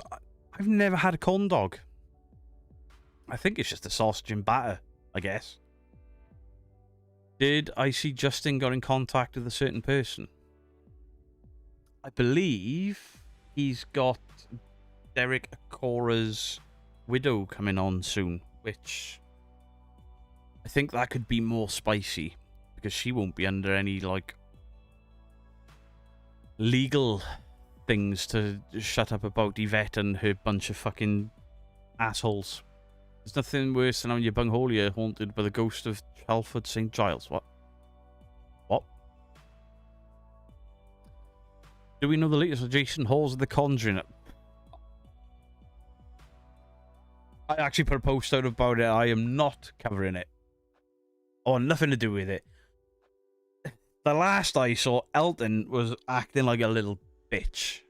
I've never had a corn dog. I think it's just a sausage and batter, I guess. Did I see Justin got in contact with a certain person? I believe he's got Derek Akora's widow coming on soon, which I think that could be more spicy because she won't be under any, like, legal things to shut up about Yvette and her bunch of fucking assholes. There's nothing worse than having your bungholia haunted by the ghost of Chalford St. Giles. What? What? Do we know the latest adjacent halls of The Conjuring? I actually put a post out about it. I am not covering it. Oh, nothing to do with it. The last I saw, Elton was acting like a little bitch.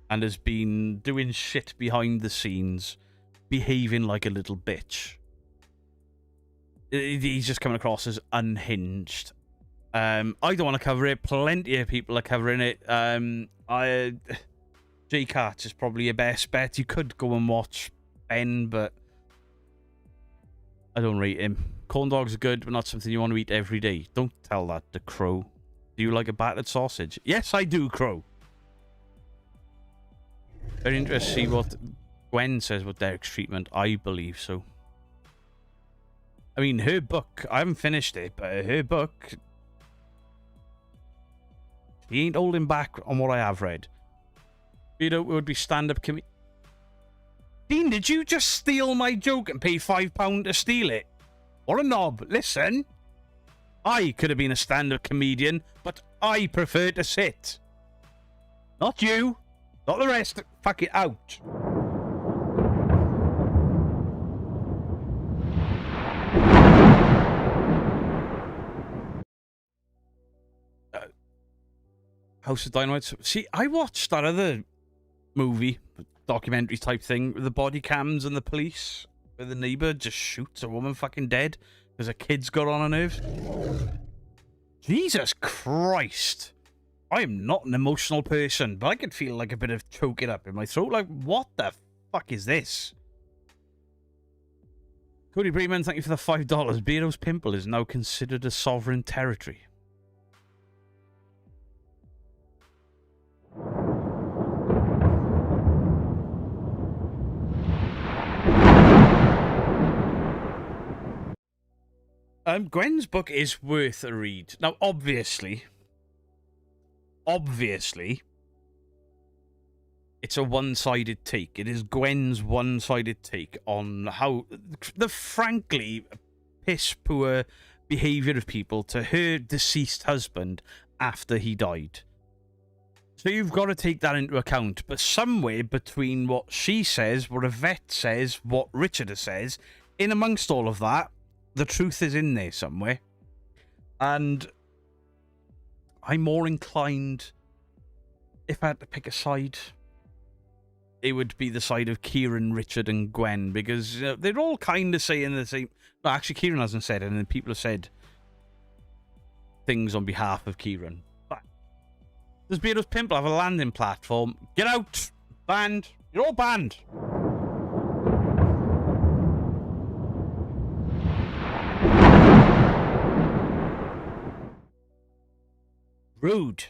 And has been doing shit behind the scenes. Behaving like a little bitch. He's just coming across as unhinged. I don't want to cover it. Plenty of people are covering it. J-Cat is probably your best bet. You could go and watch Ben, but I don't rate him. Corn dogs are good, but not something you want to eat every day. Don't tell that to Crow. Do you like a battered sausage? Yes, I do, Crow. Very interesting to see what Gwen says about Derek's treatment. I believe so. I mean, her book, I haven't finished it, but her book, he ain't holding back on what I have read. You know, it would be stand-up comedy. Dean, did you just steal my joke and pay £5 to steal it? What a knob. Listen, I could have been a stand-up comedian, but I prefer to sit. Not you. Not the rest. Fuck it out. House of Dynamite. See, I watched that other movie, documentary type thing, with the body cams and the police, where the neighbour just shoots a woman fucking dead because a kid's got on her nerves. Jesus Christ. I am not an emotional person, but I could feel like a bit of choking up in my throat. Like, what the fuck is this? Cody Breeman, thank you for the $5. Beardo's pimple is now considered a sovereign territory. Gwen's book is worth a read. Now, obviously, obviously, it's a one-sided take. It is Gwen's one-sided take on how the frankly piss-poor behaviour of people to her deceased husband after he died. So you've got to take that into account. But somewhere between what she says, what Yvette says, what Richard says, in amongst all of that, the truth is in there somewhere. And I'm more inclined, if I had to pick a side, it would be the side of Kieran, Richard, and Gwen, because they're all kind of saying the same. No, actually, Kieran hasn't said it, and then people have said things on behalf of Kieran. But this Beardo's Pimple have a landing platform. Get out! Banned. You're all banned. Rude.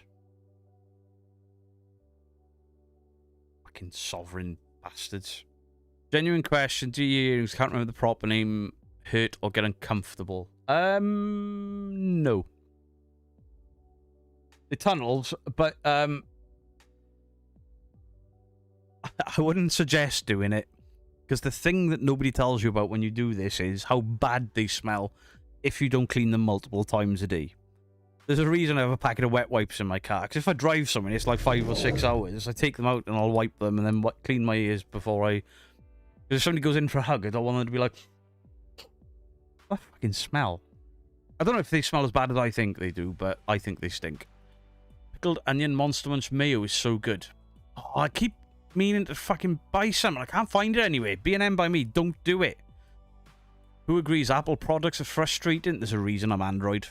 Fucking sovereign bastards. Genuine question. Do you can't remember the proper name, hurt or get uncomfortable? No. The tunnels, but I wouldn't suggest doing it, because the thing that nobody tells you about when you do this is how bad they smell if you don't clean them multiple times a day. There's a reason I have a packet of wet wipes in my car, because if I drive somewhere, it's like 5 or 6 hours. I take them out and I'll wipe them and then clean my ears before I... Because if somebody goes in for a hug, I don't want them to be like, what fucking smell? I don't know if they smell as bad as I think they do, but I think they stink. Pickled onion Monster Munch mayo is so good. Oh, I keep meaning to fucking buy some. I can't find it anyway. B&M by me, don't do it. Who agrees Apple products are frustrating? There's a reason I'm Android.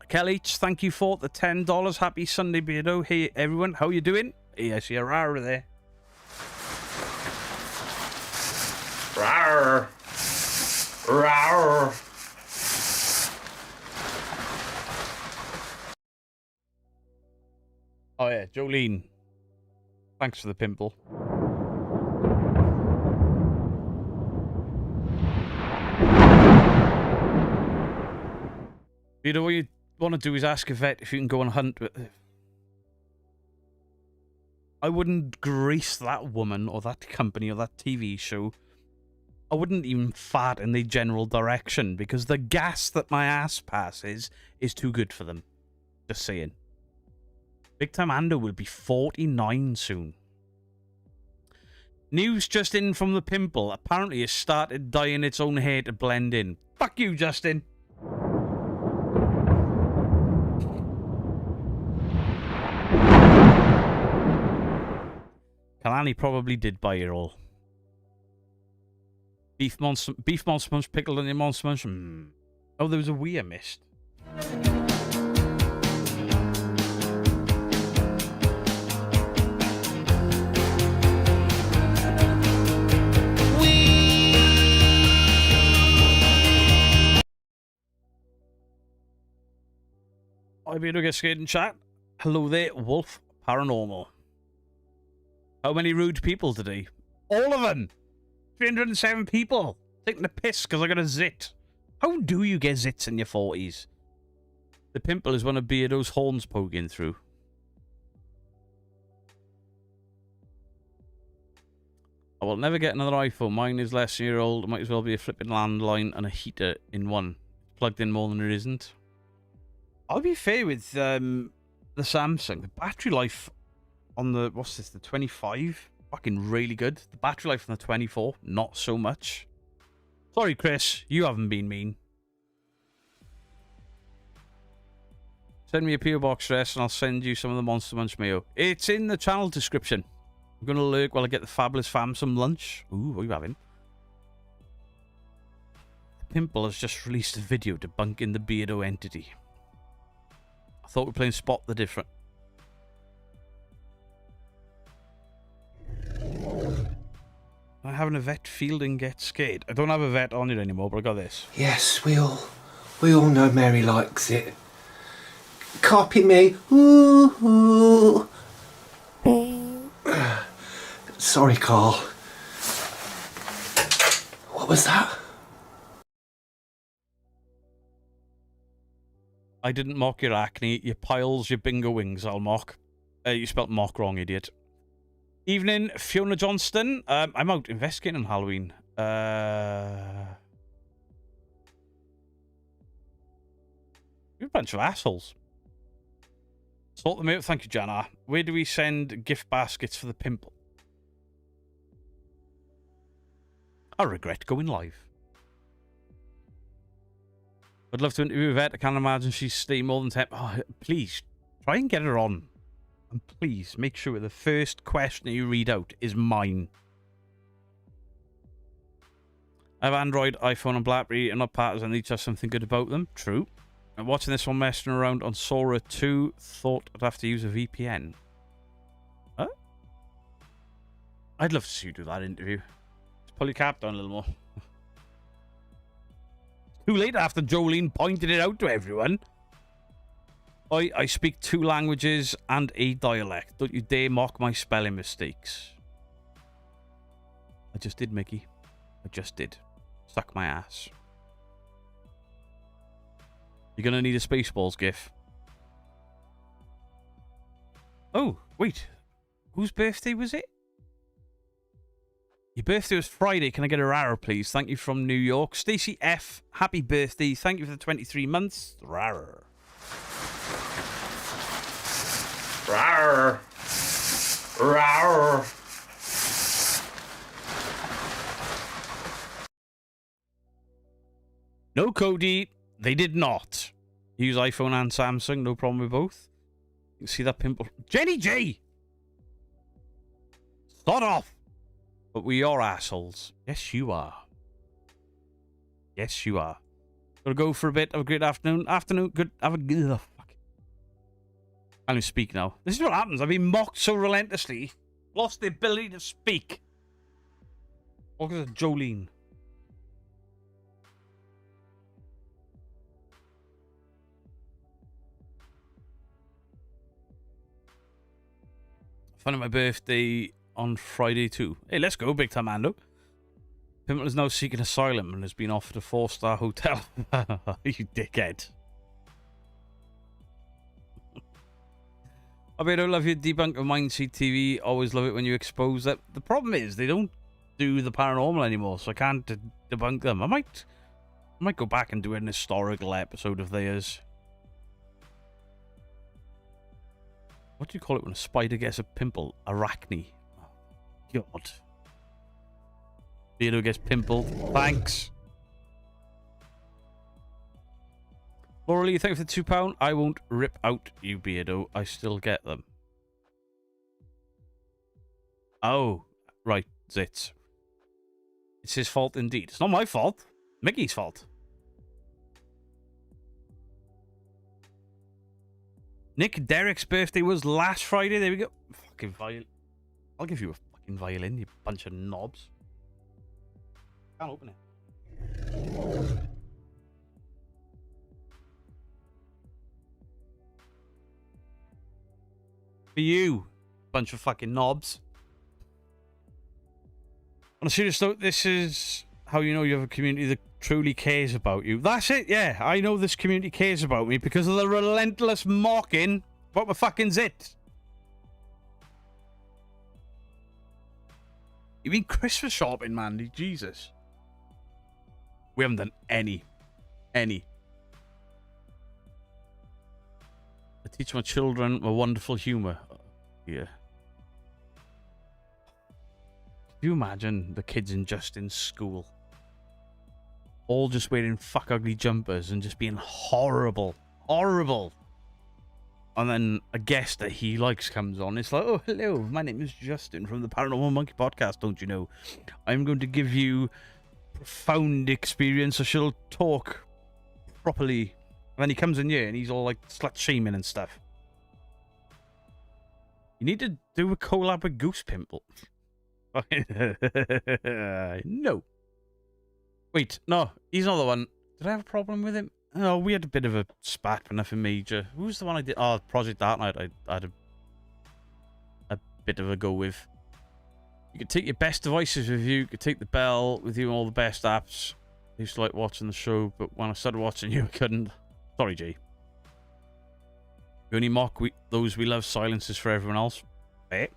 Kelly, thank you for the $10. Happy Sunday, Beardo. Hey, everyone. How you doing? Hey, I see a rar there. Rar. Rar. Oh, yeah. Jolene. Thanks for the pimple. Beardo, what you want to do is ask Yvette if you can go on a hunt with... I wouldn't grease that woman or that company or that TV show. I wouldn't even fart in the general direction, because the gas that my ass passes is too good for them. Just saying. Big Time Ando will be 49 soon. News just in from the pimple. Apparently it started dyeing its own hair to blend in. Fuck you, Justin. Kalani probably did buy it all. Beef monster munch, pickled onion monster munch. Oh, there was a wee I missed. I better get scared in chat. Hello there, Wolf Paranormal. How many rude people today? All of them! 307 people! Taking the piss because I got a zit. How do you get zits in your 40s? The pimple is one of Beardo's horns poking through. I will never get another iPhone. Mine is less than a year old. It might as well be a flipping landline and a heater in one. Plugged in more than it isn't. I'll be fair with the Samsung. The battery life on the, what's this, the 25? Fucking really good. The battery life on the 24, not so much. Sorry, Chris, you haven't been mean. Send me a PO box address and I'll send you some of the Monster Munch mayo. It's in the channel description. I'm going to lurk while I get the Fabulous Fam some lunch. Ooh, what are you having? The Pimple has just released a video debunking the Beardo entity. I thought we were playing Spot the Different. I have a vet Fielding get scared. I don't have a vet on it anymore, but I got this. Yes, we all know Mary likes it. Copy me. Ooh, ooh. Sorry, Carl. What was that? I didn't mock your acne, your piles, your bingo wings, I'll mock. You spelt mock wrong, idiot. Evening, Fiona Johnston. I'm out investigating on Halloween. You're a bunch of assholes. Sort them out. Thank you, Jana. Where do we send gift baskets for the pimple? I regret going live. I'd love to interview Yvette. I can't imagine she's staying more than 10. Oh, please, try and get her on. And please, make sure the first question that you read out is mine. I have Android, iPhone, and BlackBerry, and not partners, and each have something good about them. True. I'm watching this one messing around on Sora 2. Thought I'd have to use a VPN. Huh? I'd love to see you do that interview. Just pull your cap down a little more. Too late after Jolene pointed it out to everyone. I speak 2 languages and a dialect. Don't you dare mock my spelling mistakes. I just did, Mickey. I just did. Suck my ass. You're gonna need a Spaceballs gif. Oh, wait. Whose birthday was it? Your birthday was Friday. Can I get a rara, please? Thank you from New York. Stacey F. Happy birthday. Thank you for the 23 months. Rara. Rawr. Rawr. No, Cody, they did not. Use iPhone and Samsung, no problem with both. You can see that pimple. Jenny J! Sod off! But we are assholes. Yes, you are. Yes, you are. Gotta go for a bit. Have a great afternoon. Afternoon. Good. Have a good. Oh, fuck. I don't speak now. This is what happens. I've been mocked so relentlessly. Lost the ability to speak. Look at Jolene. Finding my birthday on Friday too. Hey, let's go, Big Time Ando. Pimple is now seeking asylum and has been offered a 4-star hotel. You dickhead. I mean, I love your debunk of Mindseed TV. Always love it when you expose that. The problem is they don't do the paranormal anymore, so I can't debunk them. I might go back and do an historical episode of theirs. What do you call it when a spider gets a pimple? Arachne. Oh, God. Beardo gets pimpled. Thanks. Laura Lee, thank you for the £2. I won't rip out you, Beardo. I still get them. Oh, right. Zits. It's his fault indeed. It's not my fault. Mickey's fault. Nick Derek's birthday was last Friday. There we go. Fucking violin. I'll give you a fucking violin, you bunch of knobs. Can't open it. For you, bunch of fucking knobs. On a serious note, this is how you know you have a community that truly cares about you. That's it, yeah. I know this community cares about me because of the relentless mocking about my fucking zit. You mean Christmas shopping, man? Jesus. We haven't done any. I teach my children a wonderful humor. Yeah. Can you imagine the kids in Justin's school? All just wearing fuck ugly jumpers and just being horrible. Horrible. And then a guest that he likes comes on. It's like, oh, hello, my name is Justin from the Paranormal Monkey Podcast, don't you know? I'm going to give you profound experience. I shall talk properly. And then he comes in here and he's all like slut shaming and stuff. You need to do a collab with Goose Pimple. No. Wait, no, he's not the one. Did I have a problem with him? Oh, we had a bit of a spat, but nothing major. Who's the one I did? Oh, Project Dark Knight. I had a bit of a go with. You could take your best devices with you. You could take the Bell with you and all the best apps. I used to like watching the show, but when I started watching you, I couldn't. Sorry, G. We only mock those we love, silences for everyone else. Eh?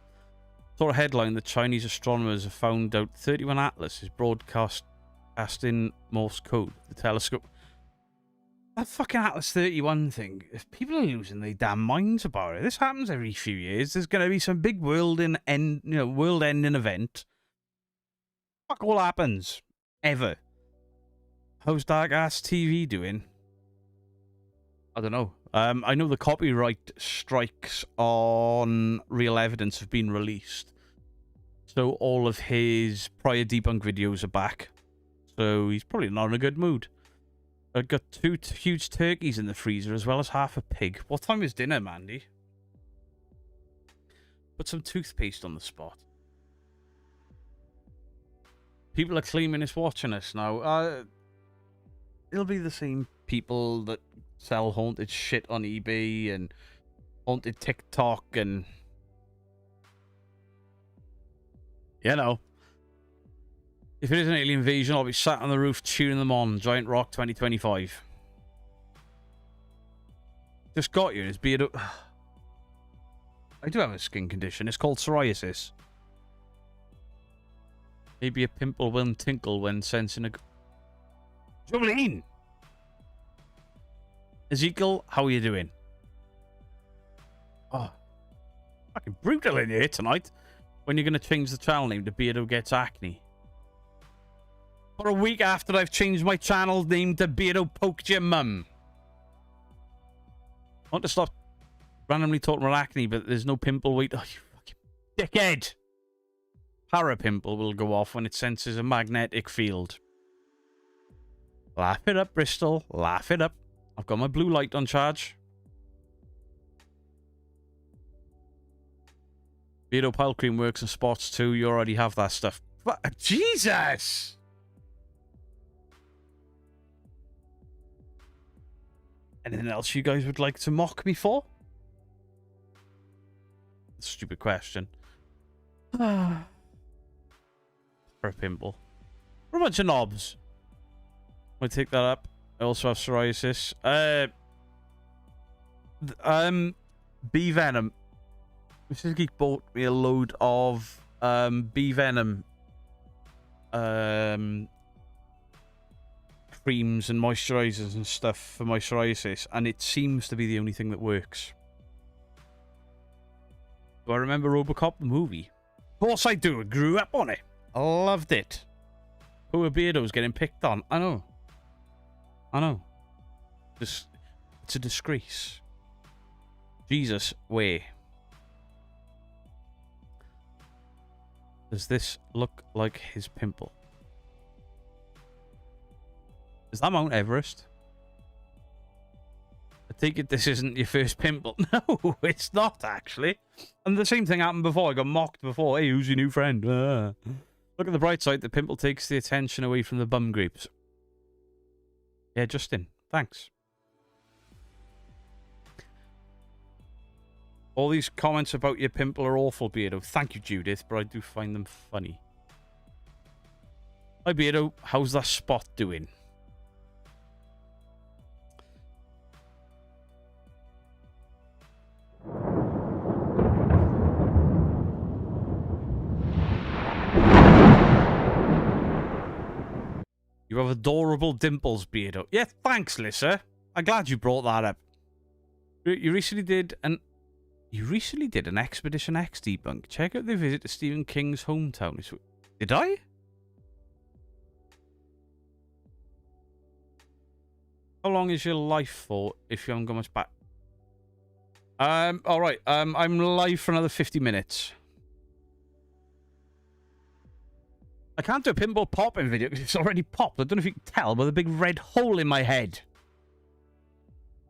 Saw a headline that Chinese astronomers have found out 31 Atlas is broadcasting Morse code, the telescope. That fucking Atlas 31 thing, if people are losing their damn minds about it, this happens every few years. There's going to be some big world-ending event. Fuck all happens. Ever. How's Dark Ass TV doing? I don't know. I know the copyright strikes on Real Evidence have been released. So all of his prior debunk videos are back. So he's probably not in a good mood. I've got 2 huge turkeys in the freezer as well as half a pig. What time is dinner, Mandy? Put some toothpaste on the spot. People are claiming it's watching us now. It'll be the same people that sell haunted shit on eBay and haunted TikTok and... You know. If it is an alien invasion, I'll be sat on the roof cheering them on. Giant Rock 2025. Just got you. His beard... I do have a skin condition. It's called psoriasis. Maybe a pimple will tinkle when sensing a... Jolene! Ezekiel, how are you doing? Oh, fucking brutal in here tonight. When you're going to change the channel name to Beardo Gets Acne. For a week after I've changed my channel name to Beardo Poked Your Mum. I want to stop randomly talking about acne, but there's no pimple weight. Oh, you fucking dickhead! Parapimple will go off when it senses a magnetic field. Laugh it up, Bristol. Laugh it up. I've got my blue light on charge. Beardo Pile Cream works in spots too. You already have that stuff. Jesus! Anything else you guys would like to mock me for? Stupid question. For a pimple. For a bunch of knobs. I take that up. I also have psoriasis. Bee venom. Mrs. Geek bought me a load of bee venom creams and moisturizers and stuff for my psoriasis, and it seems to be the only thing that works. Do I remember Robocop the movie? Of course I do. I grew up on it. I loved it. Poor Beardo's getting picked on. I know. I know. It's a disgrace. Jesus, way. Does this look like his pimple? Is that Mount Everest? I take it this isn't your first pimple. No, it's not, actually. And the same thing happened before. I got mocked before. Hey, who's your new friend? Look at the bright side. The pimple takes the attention away from the bum grapes. Yeah, Justin. Thanks. All these comments about your pimple are awful, Beardo. Thank you, Judith, but I do find them funny. Hi, Beardo. How's that spot doing? You have adorable dimples, Beardo. Yeah, thanks, Lissa. I'm glad you brought that up. You recently did an Expedition X debunk. Check out the visit to Stephen King's hometown. Did I? How long is your life for if you haven't got much back? Alright. I'm live for another 50 minutes. I can't do a pinball popping video because it's already popped. I don't know if you can tell by the big red hole in my head.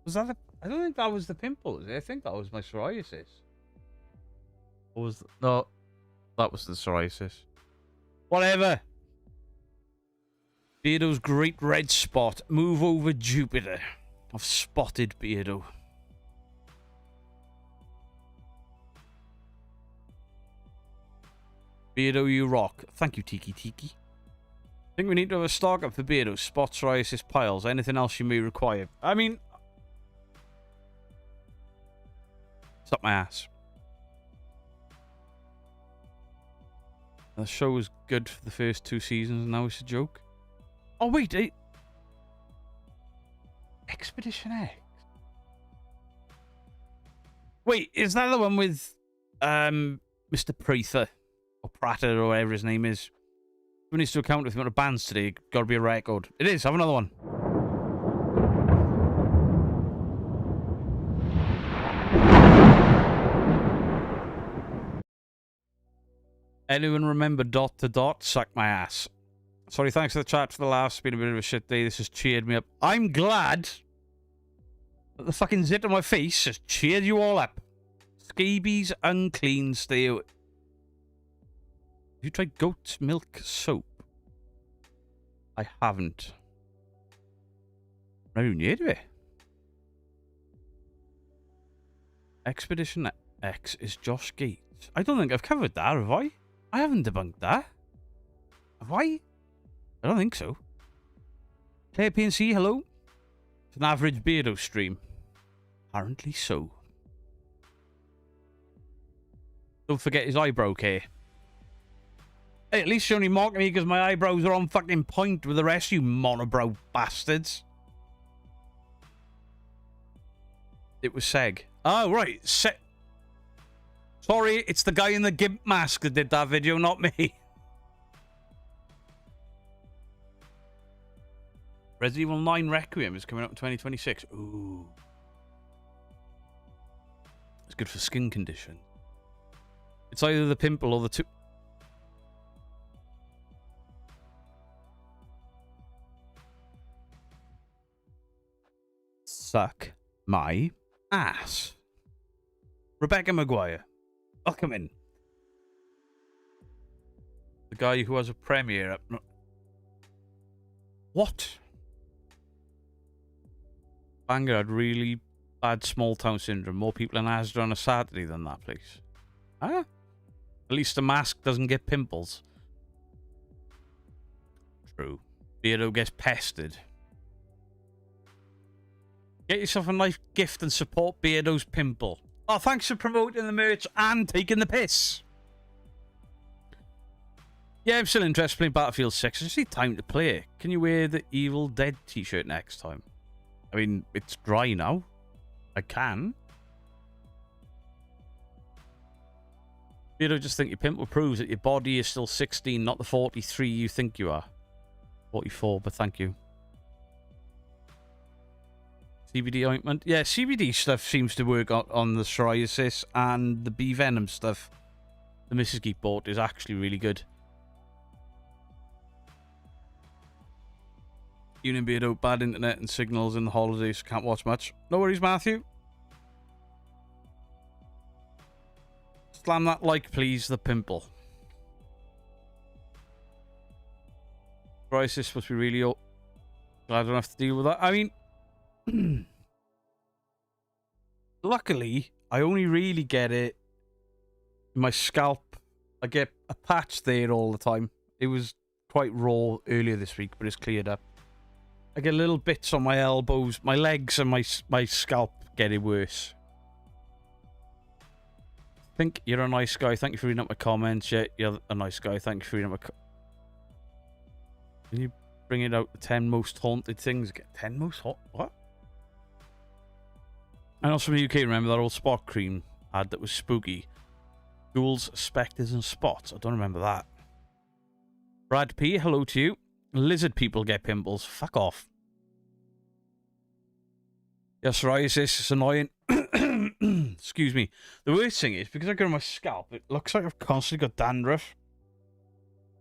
Was that I don't think that was the pimple. I think that was my psoriasis. Or was no, that was the psoriasis. Whatever. Beardo's great red spot. Move over, Jupiter. I've spotted Beardo. Beardo, you rock. Thank you, Tiki Tiki. I think we need to have a stock up for Beardo. Spot, psoriasis, piles. Anything else you may require. I mean... Suck my ass. The show was good for the first 2 seasons, and now it's a joke. Oh, wait. Expedition X? Wait, is that the one with Mr. Prather? Or Prater, or whatever his name is? Who needs to account with the amount of bands today? Gotta be a record. It is. Have another one. Anyone remember Dot to Dot? Suck my ass. Sorry, thanks for the chat for the laughs. It's been a bit of a shit day. This has cheered me up. I'm glad that the fucking zit on my face has cheered you all up. Scabies, unclean, stay away. Have you tried goat milk soap? I haven't. I've never heard of it. Expedition X is Josh Gates. I don't think I've covered that, have I? I haven't debunked that. Have I? I don't think so. Claire PNC, hello. It's an average Beardo stream. Apparently so. Don't forget his eyebrow care. Hey, at least you only mock me because my eyebrows are on fucking point with the rest of you monobrow bastards. It was Seg. Oh, right. Sorry, it's the guy in the gimp mask that did that video, not me. Resident Evil 9 Requiem is coming out in 2026. Ooh. It's good for skin condition. It's either the pimple or the two. Suck my ass. Rebecca Maguire. Welcome in. The guy who has a premiere up. What? Bangor had really bad small town syndrome. More people in Asda on a Saturday than that place. Huh? At least the mask doesn't get pimples. True. Beardo gets pestered. Get yourself a nice gift and support Beardo's pimple. Oh, thanks for promoting the merch and taking the piss. Yeah, I'm still interested in playing Battlefield 6. I just need time to play it. Can you wear the Evil Dead t-shirt next time? I mean, it's dry now. I can. You don't just think your pimple proves that your body is still 16, not the 43 you think you are. 44, but thank you. CBD ointment. Yeah, CBD stuff seems to work on the psoriasis, and the bee venom stuff the Mrs. Geek bought is actually really good. Union Beardo, bad internet and signals in the holidays. Can't watch much. No worries, Matthew. Slam that like, please, the pimple. Psoriasis must be really glad I don't have to deal with that. I mean, luckily, I only really get it in my scalp. I get a patch there all the time. It was quite raw earlier this week, but it's cleared up. I get little bits on my elbows, my legs, and my scalp get it worse. I think you're a nice guy. Thank you for reading up my comments. Yeah, you're a nice guy. Thank you for reading up my Can you bring it out the 10 most haunted things? 10 most haunted? What? And also from the UK, remember that old spot cream ad that was spooky? Ghouls, spectres, and spots. I don't remember that. Brad P, hello to you. Lizard people get pimples. Fuck off. Yeah, psoriasis is annoying. Excuse me. The worst thing is, because I go on my scalp, it looks like I've constantly got dandruff.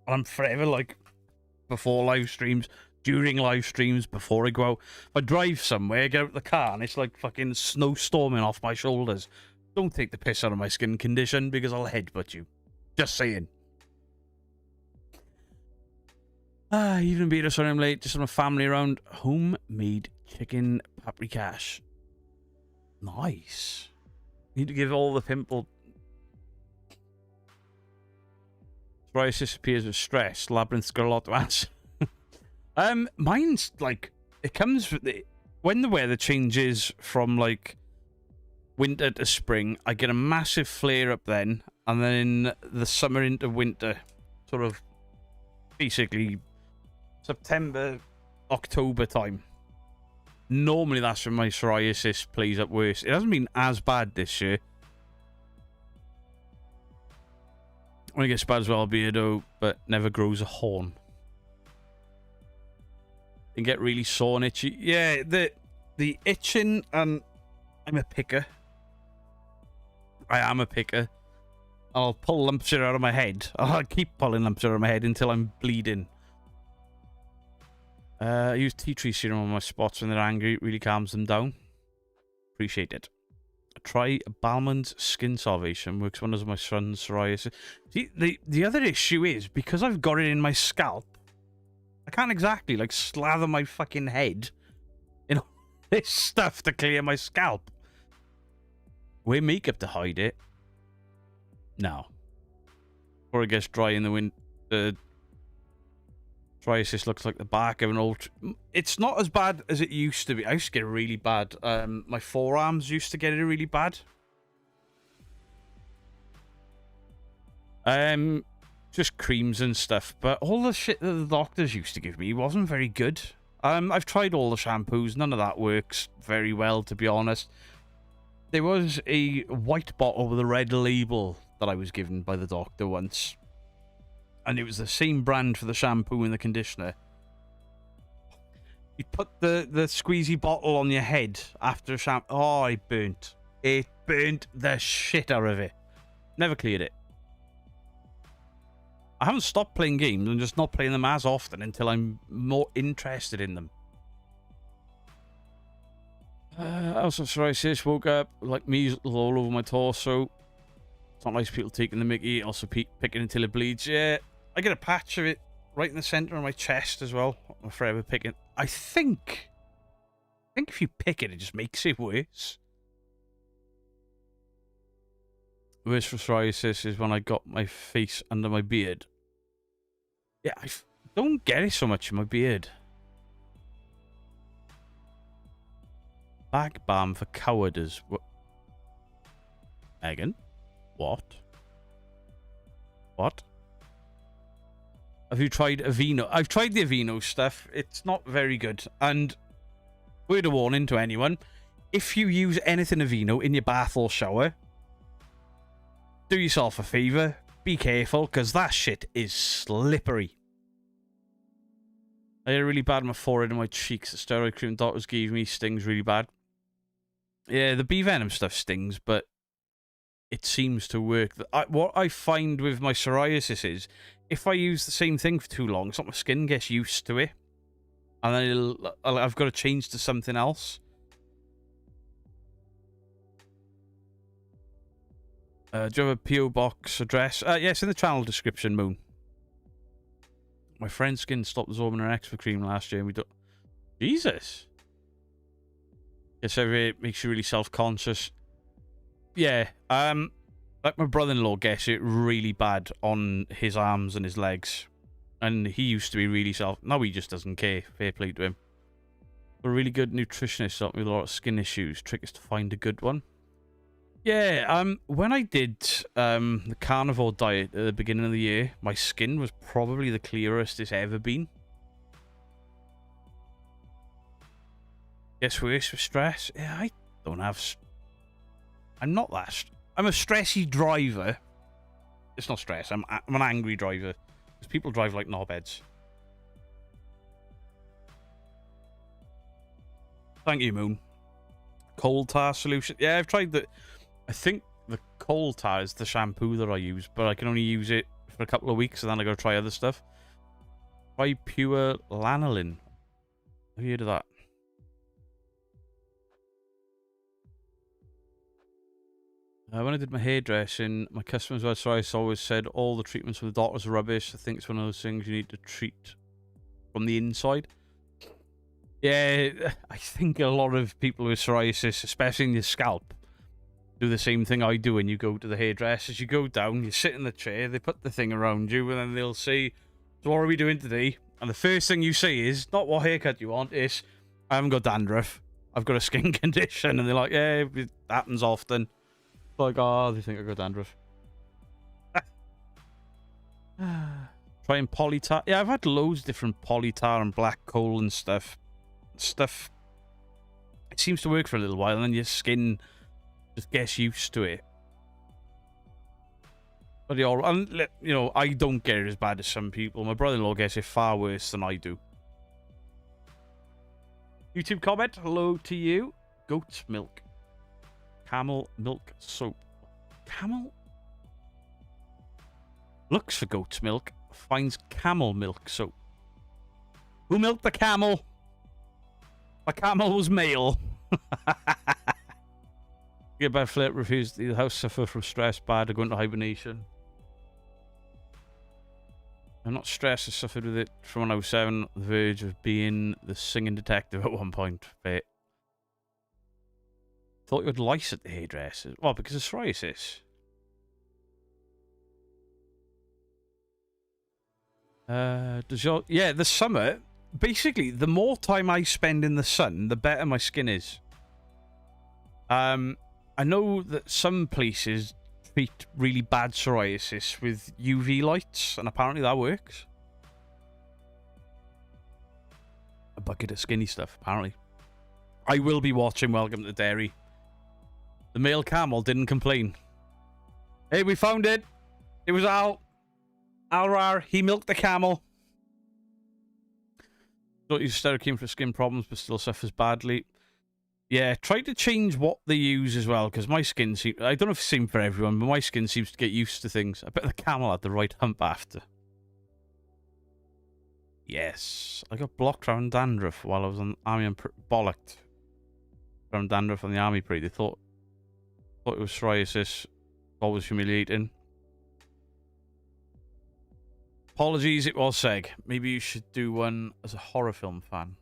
And I'm forever, like, before live streams, during live streams, before I go out. If I drive somewhere, I get out of the car, and it's like fucking snowstorming off my shoulders. Don't take the piss out of my skin condition, because I'll headbutt you. Just saying. Even better, sorry I'm late. Just on a family around. Homemade chicken paprikash. Nice. Need to give all the pimple. Psoriasis appears with stress. Labyrinth's got a lot to answer. Mine's like, it comes when the weather changes from like winter to spring, I get a massive flare up then, and then in the summer into winter, sort of basically September, October time. Normally that's when my psoriasis plays up worse. It hasn't been as bad this year. When it gets bad as well, beardo, but never grows a horn. And get really sore and itchy. Yeah, the itching, and I'm a picker. I am a picker. I'll pull lumps out of my head. I'll keep pulling lumps out of my head until I'm bleeding. I use tea tree serum on my spots when they're angry. It really calms them down. Appreciate it. Try Balmain's Skin Salvation. Works wonders on my son's psoriasis. See, the other issue is, because I've got it in my scalp, I can't exactly, like, slather my fucking head in all this stuff to clear my scalp. Wear makeup to hide it. No. Or it gets dry in the wind. Psoriasis looks like the back of an old... It's not as bad as it used to be. I used to get it really bad. My forearms used to get it really bad. Just creams and stuff. But all the shit that the doctors used to give me wasn't very good. I've tried all the shampoos. None of that works very well, to be honest. There was a white bottle with a red label that I was given by the doctor once. And it was the same brand for the shampoo and the conditioner. You put the squeezy bottle on your head after a shampoo. Oh, it burnt. It burnt the shit out of it. Never cleared it. I haven't stopped playing games. I'm just not playing them as often until I'm more interested in them. Also, psoriasis. Woke up like measles all over my torso. It's not nice people taking the mickey. Also picking until it bleeds. Yeah. I get a patch of it right in the center of my chest as well. I'm forever picking. I think if you pick it, it just makes it worse. Worst for psoriasis is when I got my face under my beard. Yeah, I don't get it so much in my beard. Back balm for cowardice. What? Megan? What? What? Have you tried Aveeno? I've tried the Aveeno stuff. It's not very good. And word of warning to anyone, if you use anything Aveeno in your bath or shower, do yourself a favour. Be careful, because that shit is slippery. I had a really bad on my forehead and my cheeks. The steroid cream doctors gave me stings really bad. Yeah, the bee venom stuff stings, but it seems to work. What I find with my psoriasis is, if I use the same thing for too long, it's like my skin gets used to it. And then I've got to change to something else. Do you have a P.O. box address? Yes, in the channel description, Moon. My friend's skin stopped absorbing her Extra cream last year, and we don't... Jesus! Yes, it makes you really self-conscious. Yeah, like my brother-in-law gets it really bad on his arms and his legs. And he used to be really now he just doesn't care. Fair play to him. A really good nutritionist helped me with a lot of skin issues. Trick is to find a good one. Yeah, when I did the carnivore diet at the beginning of the year, my skin was probably the clearest it's ever been. Gets worse with stress. Yeah, I don't have... I'm not that... I'm a stressy driver. It's not stress. I'm an angry driver. Because people drive like knobheads. Thank you, Moon. Coal tar solution. Yeah, I've tried the... I think the coal tar is the shampoo that I use, but I can only use it for a couple of weeks, and then I got to try other stuff. Try pure lanolin. Have you heard of that? When I did my hairdressing, my customers were sorry, I always said all the treatments from the doctors are rubbish. I think it's one of those things you need to treat from the inside. Yeah, I think a lot of people with psoriasis, especially in your scalp, do the same thing I do when you go to the hairdressers. You go down, you sit in the chair, they put the thing around you, and then they'll say, so what are we doing today? And the first thing you say is, not what haircut you want, it's, I haven't got dandruff. I've got a skin condition, and they're like, yeah, it happens often. Like, oh, they think I got dandruff. Trying polytar. Yeah, I've had loads of different polytar and black coal and stuff. It seems to work for a little while, and then your skin just gets used to it. But and, you know, I don't get it as bad as some people. My brother-in-law gets it far worse than I do. YouTube comment, hello to you. Goat's milk. Camel milk soap. Camel? Looks for goat's milk. Finds camel milk soap. Who milked the camel? The camel was male. Get by Flip refused. The house suffer from stress bad to go into hibernation. I'm not stressed. I suffered with it from when I was 7, on the verge of being the singing detective at one point. But thought you had lice at the hairdressers. Well, because of psoriasis. Yeah, the summer. Basically, the more time I spend in the sun, the better my skin is. I know that some places treat really bad psoriasis with UV lights, and apparently that works. A bucket of skinny stuff, apparently. I will be watching Welcome to the Dairy. The male camel didn't complain. Hey, we found it. It was Al. Alrar, he milked the camel. Don't use Sterocane for skin problems, but still suffers badly. Yeah, try to change what they use as well, because my skin seems... I don't know if it's the same for everyone, but my skin seems to get used to things. I bet the camel had the right hump after. Yes. I got blocked around dandruff while I was on army and bollocked around dandruff on the army parade. They thought it was psoriasis. Always humiliating. Apologies, it was Seg. Maybe you should do one as a horror film fan.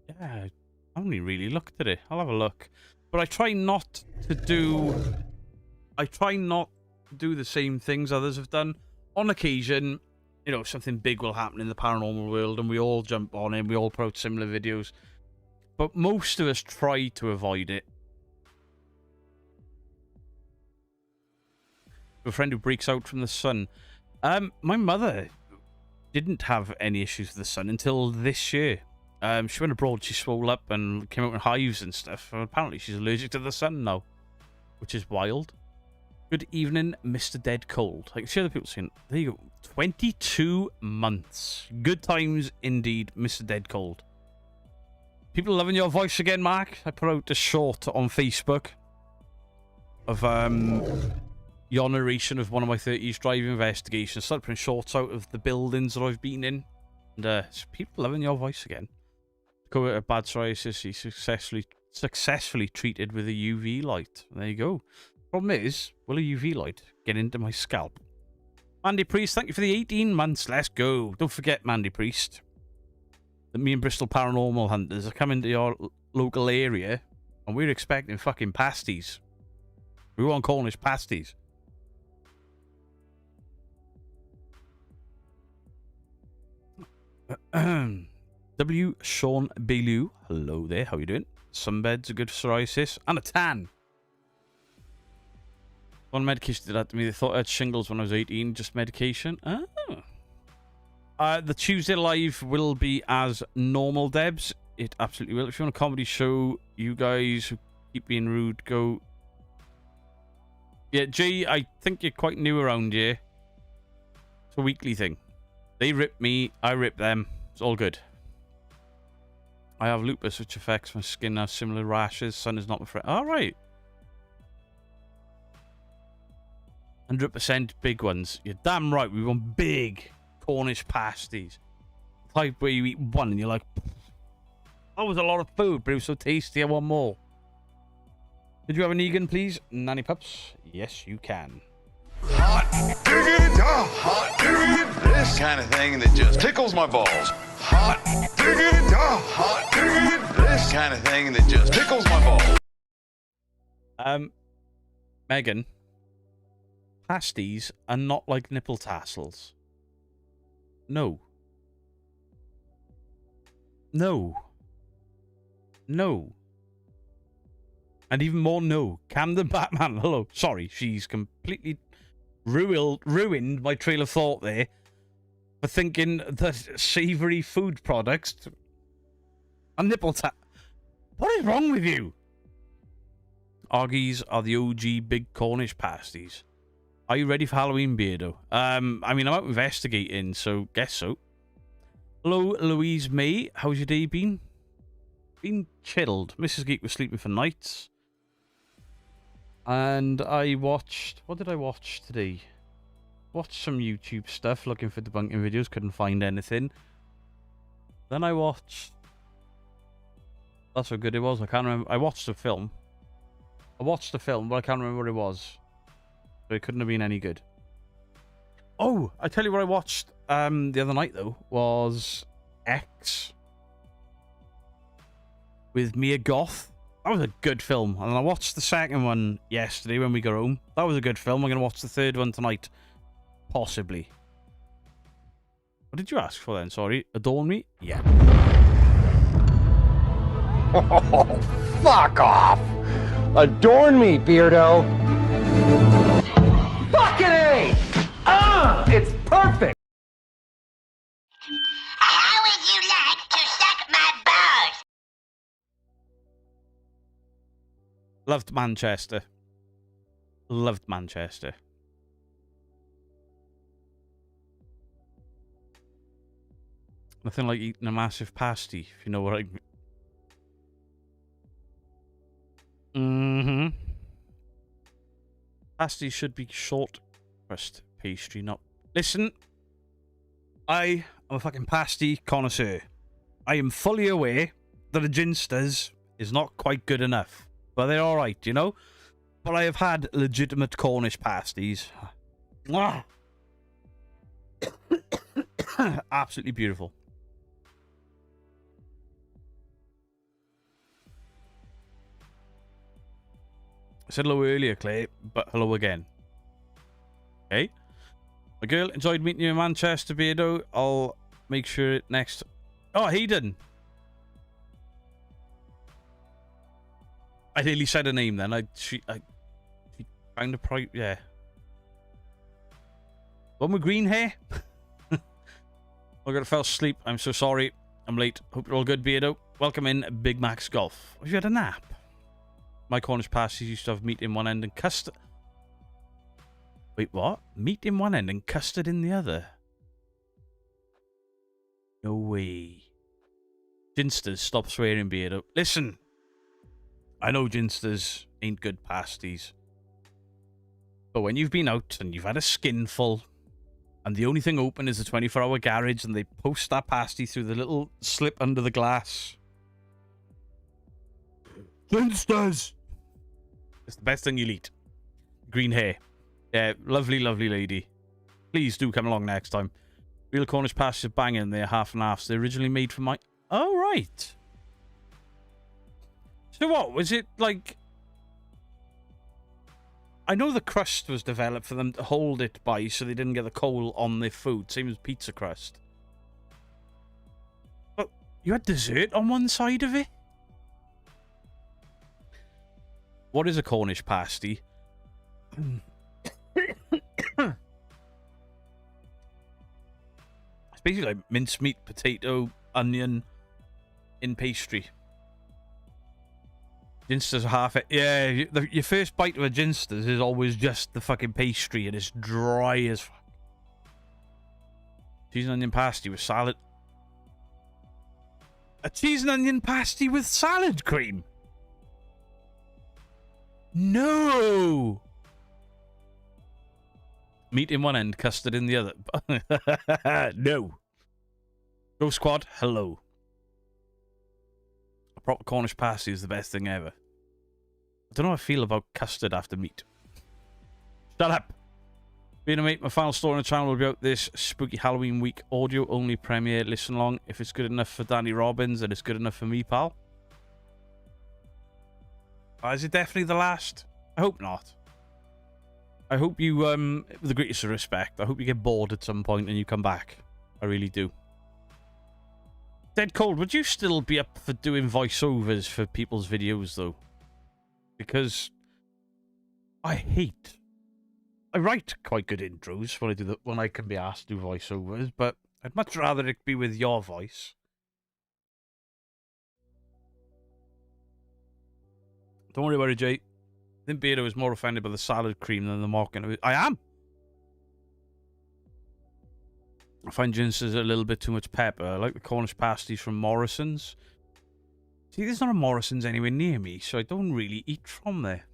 Yeah, I only really looked at it. I'll have a look. But I try not to do the same things others have done. On occasion, you know, something big will happen in the paranormal world and we all jump on it. We all put out similar videos. But most of us try to avoid it. A friend who breaks out from the sun. My mother didn't have any issues with the sun until this year. She went abroad, she swole up and came out in hives and stuff. And apparently she's allergic to the sun now, which is wild. Good evening, Mr. Dead Cold. I can see other people saying, there you go, 22 months. Good times indeed, Mr. Dead Cold. People loving your voice again, Mark. I put out a short on Facebook of your narration of one of my 30s drive investigations. Started putting shorts out of the buildings that I've been in. And people loving your voice again. Go with a bad psoriasis, he successfully treated with a UV light. There you go. Problem is, will a UV light get into my scalp? Mandy Priest, thank you for the 18 months. Let's go. Don't forget, Mandy Priest, that me and Bristol Paranormal Hunters are coming to your local area, and we're expecting fucking pasties. We want Cornish pasties. W. Sean Bailu, hello there, how you doing? Sunbeds are good for psoriasis and a tan. One medication did that to me. They thought I had shingles when I was 18, just medication. The Tuesday live will be as normal, Debs. It absolutely will. If you want a comedy show, you guys who keep being rude, go. Yeah, G, I think you're quite new around here. It's a weekly thing. They rip me, I rip them. It's all good. I have lupus, which affects my skin. I have similar rashes. Sun is not my friend. All right. 100% big ones. You're damn right. We want big Cornish pasties. Type where you eat one and you're like, that was a lot of food, but it was so tasty. I want more. Did you have an Egan, please? Nanny Pups? Yes, you can. Hot diggity, hot diggity, this kind of thing that just tickles my balls. Hot diggity, hot diggity, this kind of thing that just tickles my balls. Megan, pasties are not like nipple tassels. No. No. No. And even more no. Camden Batman, hello. Sorry, she's completely ruined my trail of thought there for thinking that savoury food products are nipple tap. What is wrong with you? Argies are the OG big Cornish pasties. Are you ready for Halloween, Beardo? I mean, I'm out investigating, so guess so. Hello, Louise May. How's your day been? Been chilled. Mrs. Geek was sleeping for nights. And I watched... What did I watch today? Watched some YouTube stuff, looking for debunking videos. Couldn't find anything. Then I watched... That's how good it was. I can't remember. I watched the film. I watched the film, but I can't remember what it was. So it couldn't have been any good. Oh, I tell you what I watched the other night, though, was X with Mia Goth. That was a good film. And I watched the second one yesterday when we got home. That was a good film. I'm going to watch the third one tonight. Possibly. What did you ask for then? Sorry. Adorn me? Yeah. Oh, fuck off! Adorn me, Beardo! Fucking A! It's perfect! How would you like to suck my balls? Loved Manchester. Loved Manchester. Nothing like eating a massive pasty, if you know what I mean. Pasty should be short crust pastry, not... Listen, I am a fucking pasty connoisseur. I am fully aware that a ginsters is not quite good enough. But they're alright, you know? But I have had legitimate Cornish pasties. Mwah! Absolutely beautiful. I said hello earlier, Clay, but hello again. Okay. My girl, enjoyed meeting you in Manchester, Beardo. I'll make sure next... Oh, Hayden. I nearly said her name then. She found a pride. Yeah. One with green hair. I got to fell asleep. I'm so sorry. I'm late. Hope you're all good, Beardo. Welcome in, Big Max Golf. Have you had a nap? My Cornish pasties used to have meat in one end and custard. Wait, what? Meat in one end and custard in the other? No way. Ginsters, stop swearing, Beardo. Listen. I know ginsters ain't good pasties. But when you've been out and you've had a skinful, and the only thing open is the 24-hour garage, and they post that pasty through the little slip under the glass. Ginsters! It's the best thing you'll eat. Green hair. Yeah, lovely, lovely lady. Please do come along next time. Real Cornish pasties are banging. They're half and half. They're originally made for my... Oh, right. So what? Was it like... I know the crust was developed for them to hold it by so they didn't get the coal on their food. Same as pizza crust. But you had dessert on one side of it? What is a Cornish pasty? It's basically like mincemeat, potato, onion in pastry. Ginsters are half it. Yeah, your first bite of a ginsters is always just the fucking pastry and it's dry as fuck. Cheese and onion pasty with salad. A cheese and onion pasty with salad cream? No! Meat in one end, custard in the other. No. Go Squad, hello. A proper Cornish pasty is the best thing ever. I don't know how I feel about custard after meat. Shut up. Being a mate, my final story on the channel will be out this spooky Halloween week. Audio only premiere, listen along. If it's good enough for Danny Robbins, then it's good enough for me, pal. Is it definitely the last? I hope not. I hope you, with the greatest of respect, I hope you get bored at some point and you come back. I really do. Dead Cold, would you still be up for doing voiceovers for people's videos, though? because I write quite good intros when I can be asked to do voiceovers, but I'd much rather it be with your voice. Don't worry about it, Jay. I think Beardo is more offended by the salad cream than the mocking. I am. I find Ginster's a little bit too much pepper. I like the Cornish pasties from Morrison's. See, there's not a Morrison's anywhere near me, so I don't really eat from there.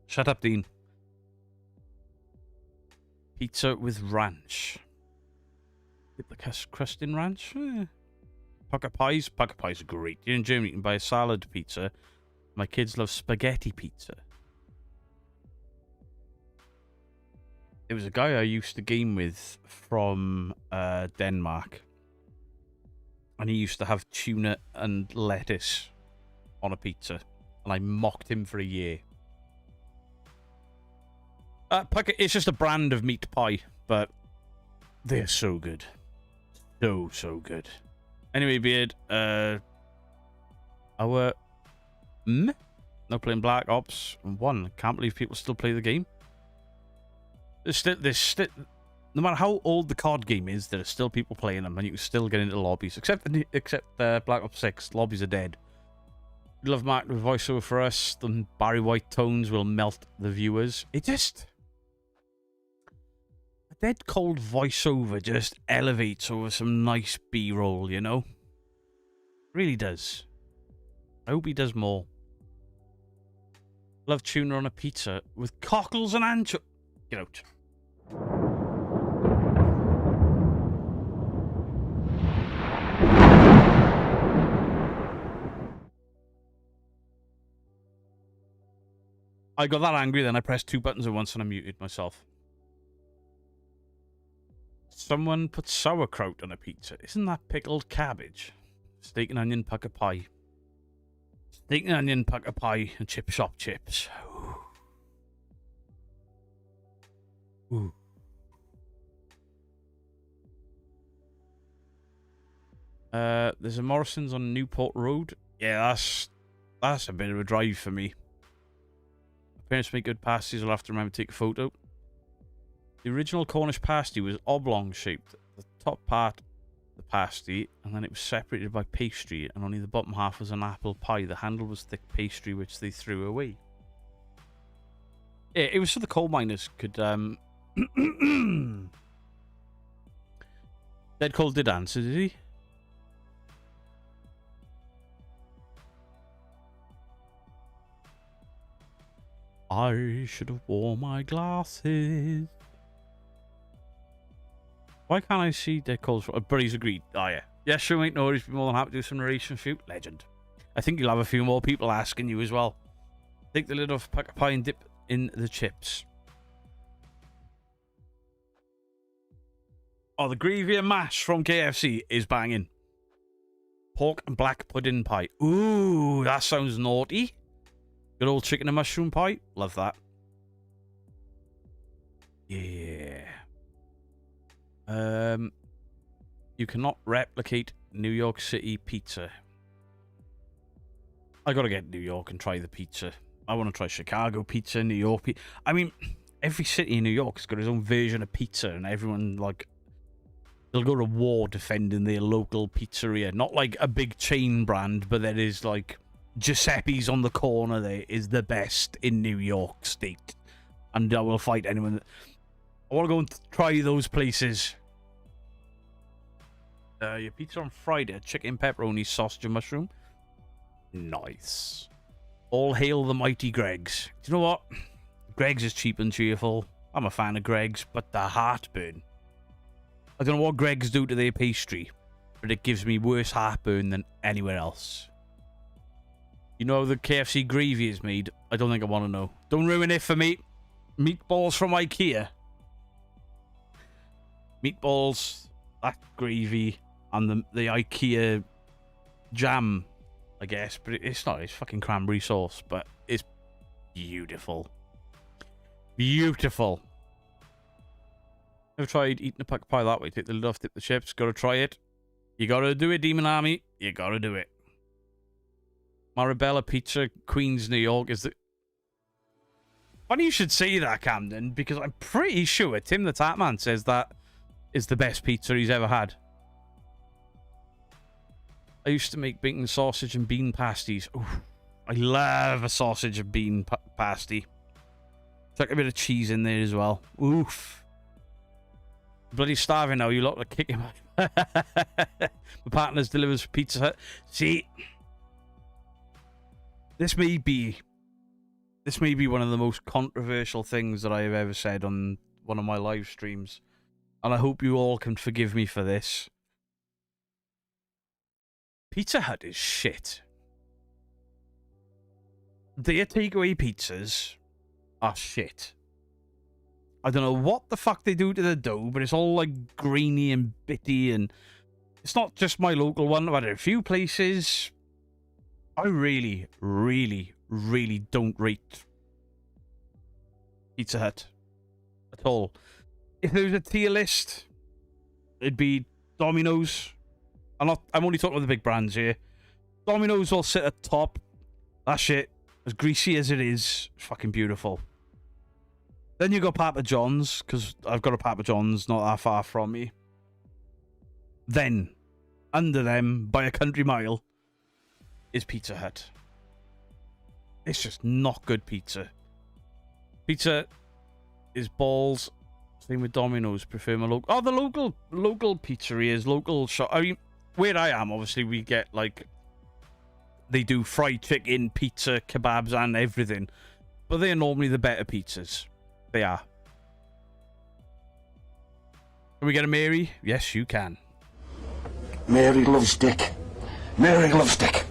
Shut up, Dean. Pizza with ranch. Dip the crust in ranch? Pocket pies? Pocket pies are great. You're in Germany, you can buy a salad pizza. My kids love spaghetti pizza. There was a guy I used to game with from Denmark. And he used to have tuna and lettuce on a pizza. And I mocked him for a year. It's just a brand of meat pie, but they're so good. So good. Anyway, Beard, no playing Black Ops 1. Can't believe people still play the game. There's still, no matter how old the COD game is, there are still people playing them, and you can still get into lobbies. Except Black Ops 6, lobbies are dead. Love Mark with voiceover for us. The Barry White tones will melt the viewers. It just... a dead cold voiceover just elevates over some nice B-roll, you know? Really does. I hope he does more. Love tuna on a pizza with cockles and anchovies. Get out. I got that angry, then I pressed 2 buttons at once and I muted myself. Someone put sauerkraut on a pizza. Isn't that pickled cabbage? Steak and onion pucker pie. Steak and onion pucker pie and chip shop chips. Ooh. There's a Morrison's on Newport Road. Yeah, that's a bit of a drive for me. My parents make good pasties. I'll have to remember to take a photo. The original Cornish pasty was oblong shaped. The top part, the pasty, and then it was separated by pastry, and only the bottom half was an apple pie. The handle was thick pastry, which they threw away. Yeah, it was so the coal miners could. Dead Cold did answer, did he? I should have worn my glasses. Why can't I see Dead Cold's... Buddy's agreed. Oh, yeah. Yeah, sure, mate. No worries. Be more than happy to do some narration for you. Legend. I think you'll have a few more people asking you as well. Take the lid off pack pie and dip in the chips. Oh, the gravy and mash from KFC is banging. Pork and black pudding pie. Ooh, that sounds naughty. Good old chicken and mushroom pie. Love that. Yeah. You cannot replicate New York City pizza. I gotta get New York and try the pizza. I want to try Chicago pizza, New York pizza. I mean, every city in New York's got its own version of pizza, and everyone, like, they'll go to war defending their local pizzeria. Not like a big chain brand, but there is, like, Giuseppe's on the corner there is the best in New York State. And I will fight anyone that... I want to go and try those places. Your pizza on Friday. Chicken, pepperoni, sausage, and mushroom. Nice. All hail the mighty Greg's. Do you know what? Greg's is cheap and cheerful. I'm a fan of Greg's, but the heartburn. I don't know what Greg's do to their pastry, but it gives me worse heartburn than anywhere else. You know how the KFC gravy is made? I don't think I want to know. Don't ruin it for me. Meatballs from IKEA. Meatballs, that gravy, and the IKEA jam, I guess. But it's not. It's fucking cranberry sauce, but it's beautiful. Beautiful. Never tried eating a pack of pie that way. Take the lid off, dip the chips. Gotta try it. You gotta do it, Demon Army. You gotta do it. Marabella Pizza, Queens, New York is the... Funny you should say that, Camden, because I'm pretty sure Tim the Tatman says that is the best pizza he's ever had. I used to make bacon sausage and bean pasties. Ooh, I love a sausage and bean pasty. Chuck a bit of cheese in there as well. Oof. Bloody starving now. You lot are kicking my... My partner's delivers Pizza Hut. See, this may be one of the most controversial things that I have ever said on one of my live streams. And I hope you all can forgive me for this. Pizza Hut is shit. Their takeaway pizzas are shit. I don't know what the fuck they do to the dough, but it's all like grainy and bitty, and it's not just my local one. I've had it a few places. I really, really, really don't rate Pizza Hut at all. If there was a tier list, it'd be Domino's. I'm only talking about the big brands here. Domino's will sit at top. That shit, as greasy as it is, fucking beautiful. Then you got Papa John's, because I've got a Papa John's not that far from me. Then, under them, by a country mile, is Pizza Hut. It's just not good pizza. Pizza is balls. Same with Domino's. Prefer my local... Oh, the local pizzerias, local shop. I mean, where I am, obviously, we get, like... They do fried chicken, pizza, kebabs, and everything. But they're normally the better pizzas. They are. Can we get a Mary? Yes, you can. Mary loves Dick. Mary loves Dick.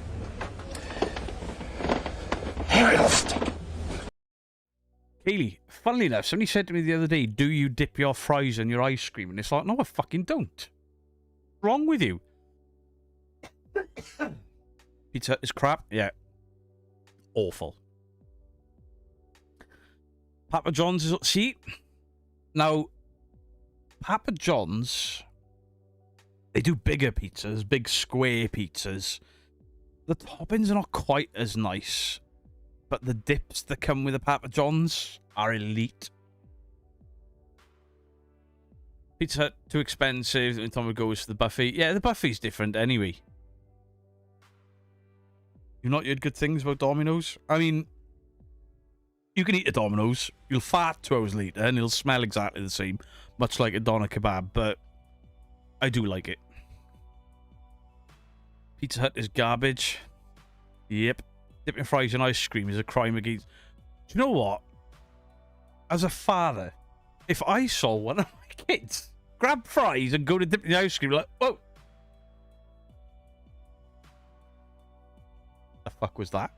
Mary loves Dick. Kaylee, funnily enough, somebody said to me the other day, do you dip your fries in your ice cream? And it's like, no, I fucking don't. What's wrong with you? Pizza is crap? Yeah. Awful. Papa John's is... See? Now, Papa John's, they do bigger pizzas, big square pizzas. The toppings are not quite as nice, but the dips that come with the Papa John's are elite. Pizza Hut, too expensive. And Tom goes to the buffet. Yeah, the buffet's different anyway. You've not heard good things about Domino's? I mean, you can eat a Domino's, you'll fart 2 hours later, and it'll smell exactly the same, much like a doner kebab, but I do like it. Pizza Hut is garbage. Yep. Dipping fries in ice cream is a crime against... Do you know what? As a father, if I saw one of my kids grab fries and go to dip in the ice cream, like, whoa. The fuck was that?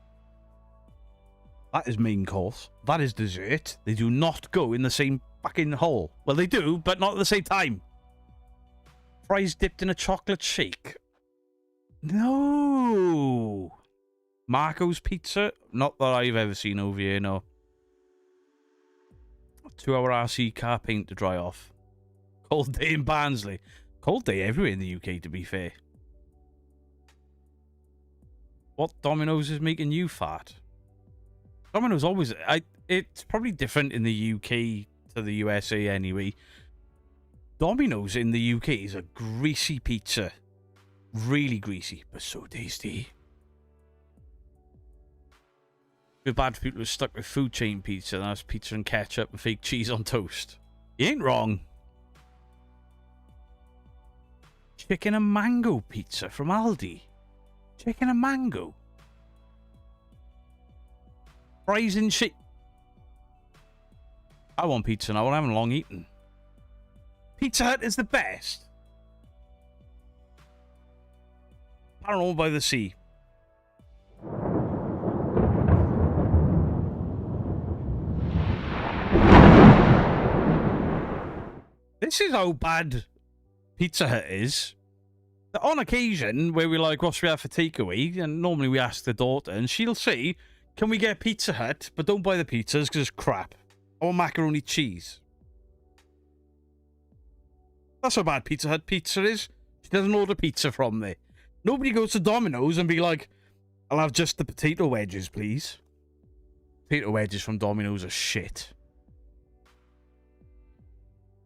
That is main course. That is dessert. They do not go in the same fucking hole. Well, they do, but not at the same time. Fries dipped in a chocolate shake. No. Marco's Pizza? Not that I've ever seen over here, no. 2-hour RC car paint to dry off. Cold day in Barnsley. Cold day everywhere in the UK, to be fair. What Domino's is making you fart? Domino's always... it's probably different in the UK to the USA anyway. Domino's in the UK is a greasy pizza. Really greasy, but so tasty. Feel bad for people who are stuck with food chain pizza. That's pizza and ketchup and fake cheese on toast. You ain't wrong. Chicken and mango pizza from Aldi. Chicken and mango. Fries and shit. I want pizza now. I haven't long eaten. Pizza Hut is the best. Paranormal by the Sea. This is how bad Pizza Hut is. That on occasion, where we're like, what should we have for takeaway? And normally we ask the daughter, and she'll say, can we get Pizza Hut? But don't buy the pizzas because it's crap. I want macaroni cheese. That's how bad Pizza Hut pizza is. She doesn't order pizza from there. Nobody goes to Domino's and be like, I'll have just the potato wedges, please. Potato wedges from Domino's are shit.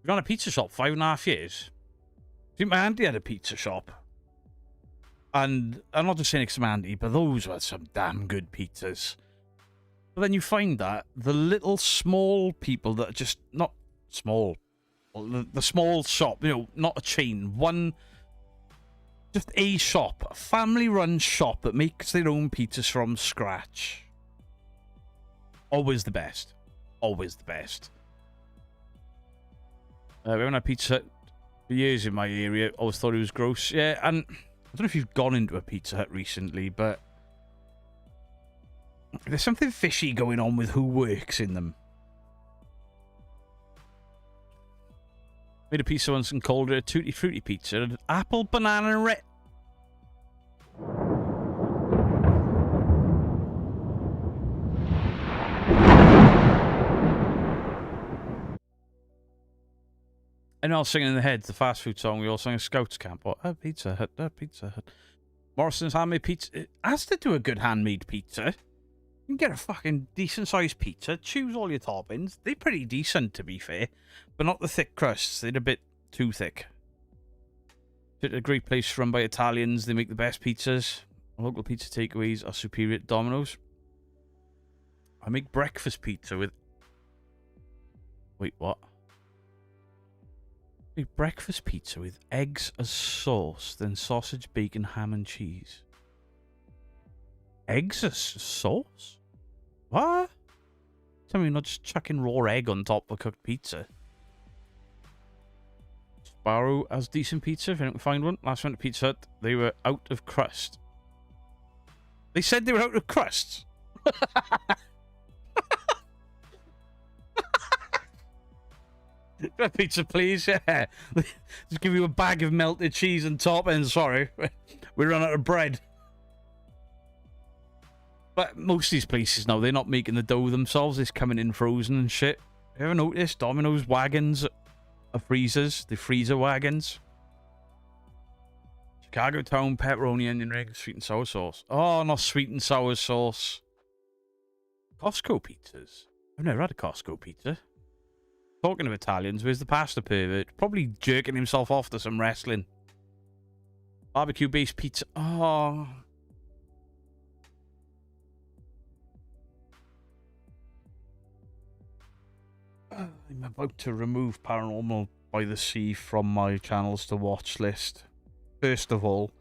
We've run a pizza shop 5.5 years. I think my auntie had a pizza shop. And I'm not just saying it's my auntie, but those were some damn good pizzas. But then you find that the little small people that are just not small. The small shop, you know, not a chain. One, just a shop. A family-run shop that makes their own pizzas from scratch. Always the best. Always the best. We haven't had pizza Hut for years in my area. Always thought it was gross. Yeah, and I don't know if you've gone into a Pizza Hut recently, but there's something fishy going on with who works in them. Made a pizza once and called it a Tutti Frutti pizza. Apple, banana, and red. And I was singing in the head the fast food song. We all sang a Scouts camp. What? Pizza Hut, Pizza Hut. Morrison's handmade pizza. Asda do a good handmade pizza. You can get a fucking decent sized pizza. Choose all your toppings. They're pretty decent, to be fair. But not the thick crusts. They're a bit too thick. It's a great place run by Italians. They make the best pizzas. Local pizza takeaways are superior to Domino's. I make breakfast pizza with... Wait, what? Breakfast pizza with eggs as sauce, then sausage, bacon, ham, and cheese. Eggs as sauce? What? Tell me you're not just chucking raw egg on top of a cooked pizza. Sparrow has decent pizza, if you don't find one. Last one to Pizza Hut, they were out of crust. They said they were out of crusts? Pizza, please. Yeah. Just give you a bag of melted cheese and toppings. Sorry. We run out of bread. But most of these places now, they're not making the dough themselves. It's coming in frozen and shit. You ever noticed Domino's wagons are freezers? The freezer wagons. Chicago Town pepperoni, onion ring, sweet and sour sauce. Oh, not sweet and sour sauce. Costco pizzas. I've never had a Costco pizza. Talking of Italians, where's the pasta pervert? Probably jerking himself off to some wrestling. Barbecue-based pizza. Oh. I'm about to remove Paranormal by the Sea from my channels to watch list. First of all,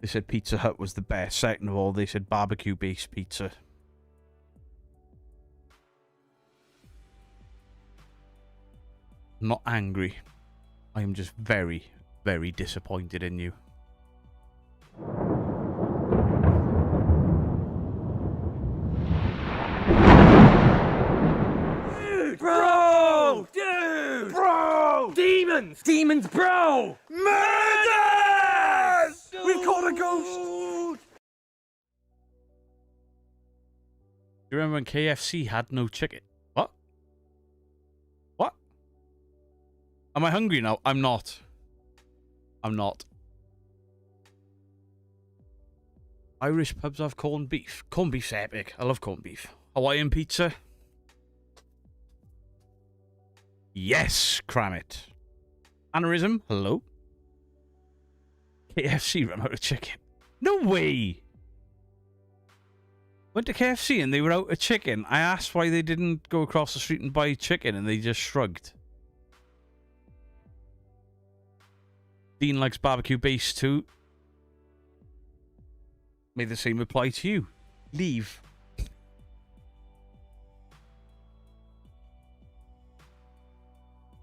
they said Pizza Hut was the best. Second of all, they said barbecue-based pizza. I'm not angry. I am just very, very disappointed in you. Dude, bro! Dude! Bro! Demons! Demons, bro! Murders! We've caught a ghost! You remember when KFC had no chicken? What? What? Am I hungry now? I'm not. I'm not. Irish pubs have corned beef. Corned beef's epic. I love corned beef. Hawaiian pizza. Yes, cram it. Aneurysm, hello. KFC ran out of chicken. No way. Went to KFC and they were out of chicken. I asked why they didn't go across the street and buy chicken and they just shrugged. Dean likes barbecue base too. May the same apply to you. Leave.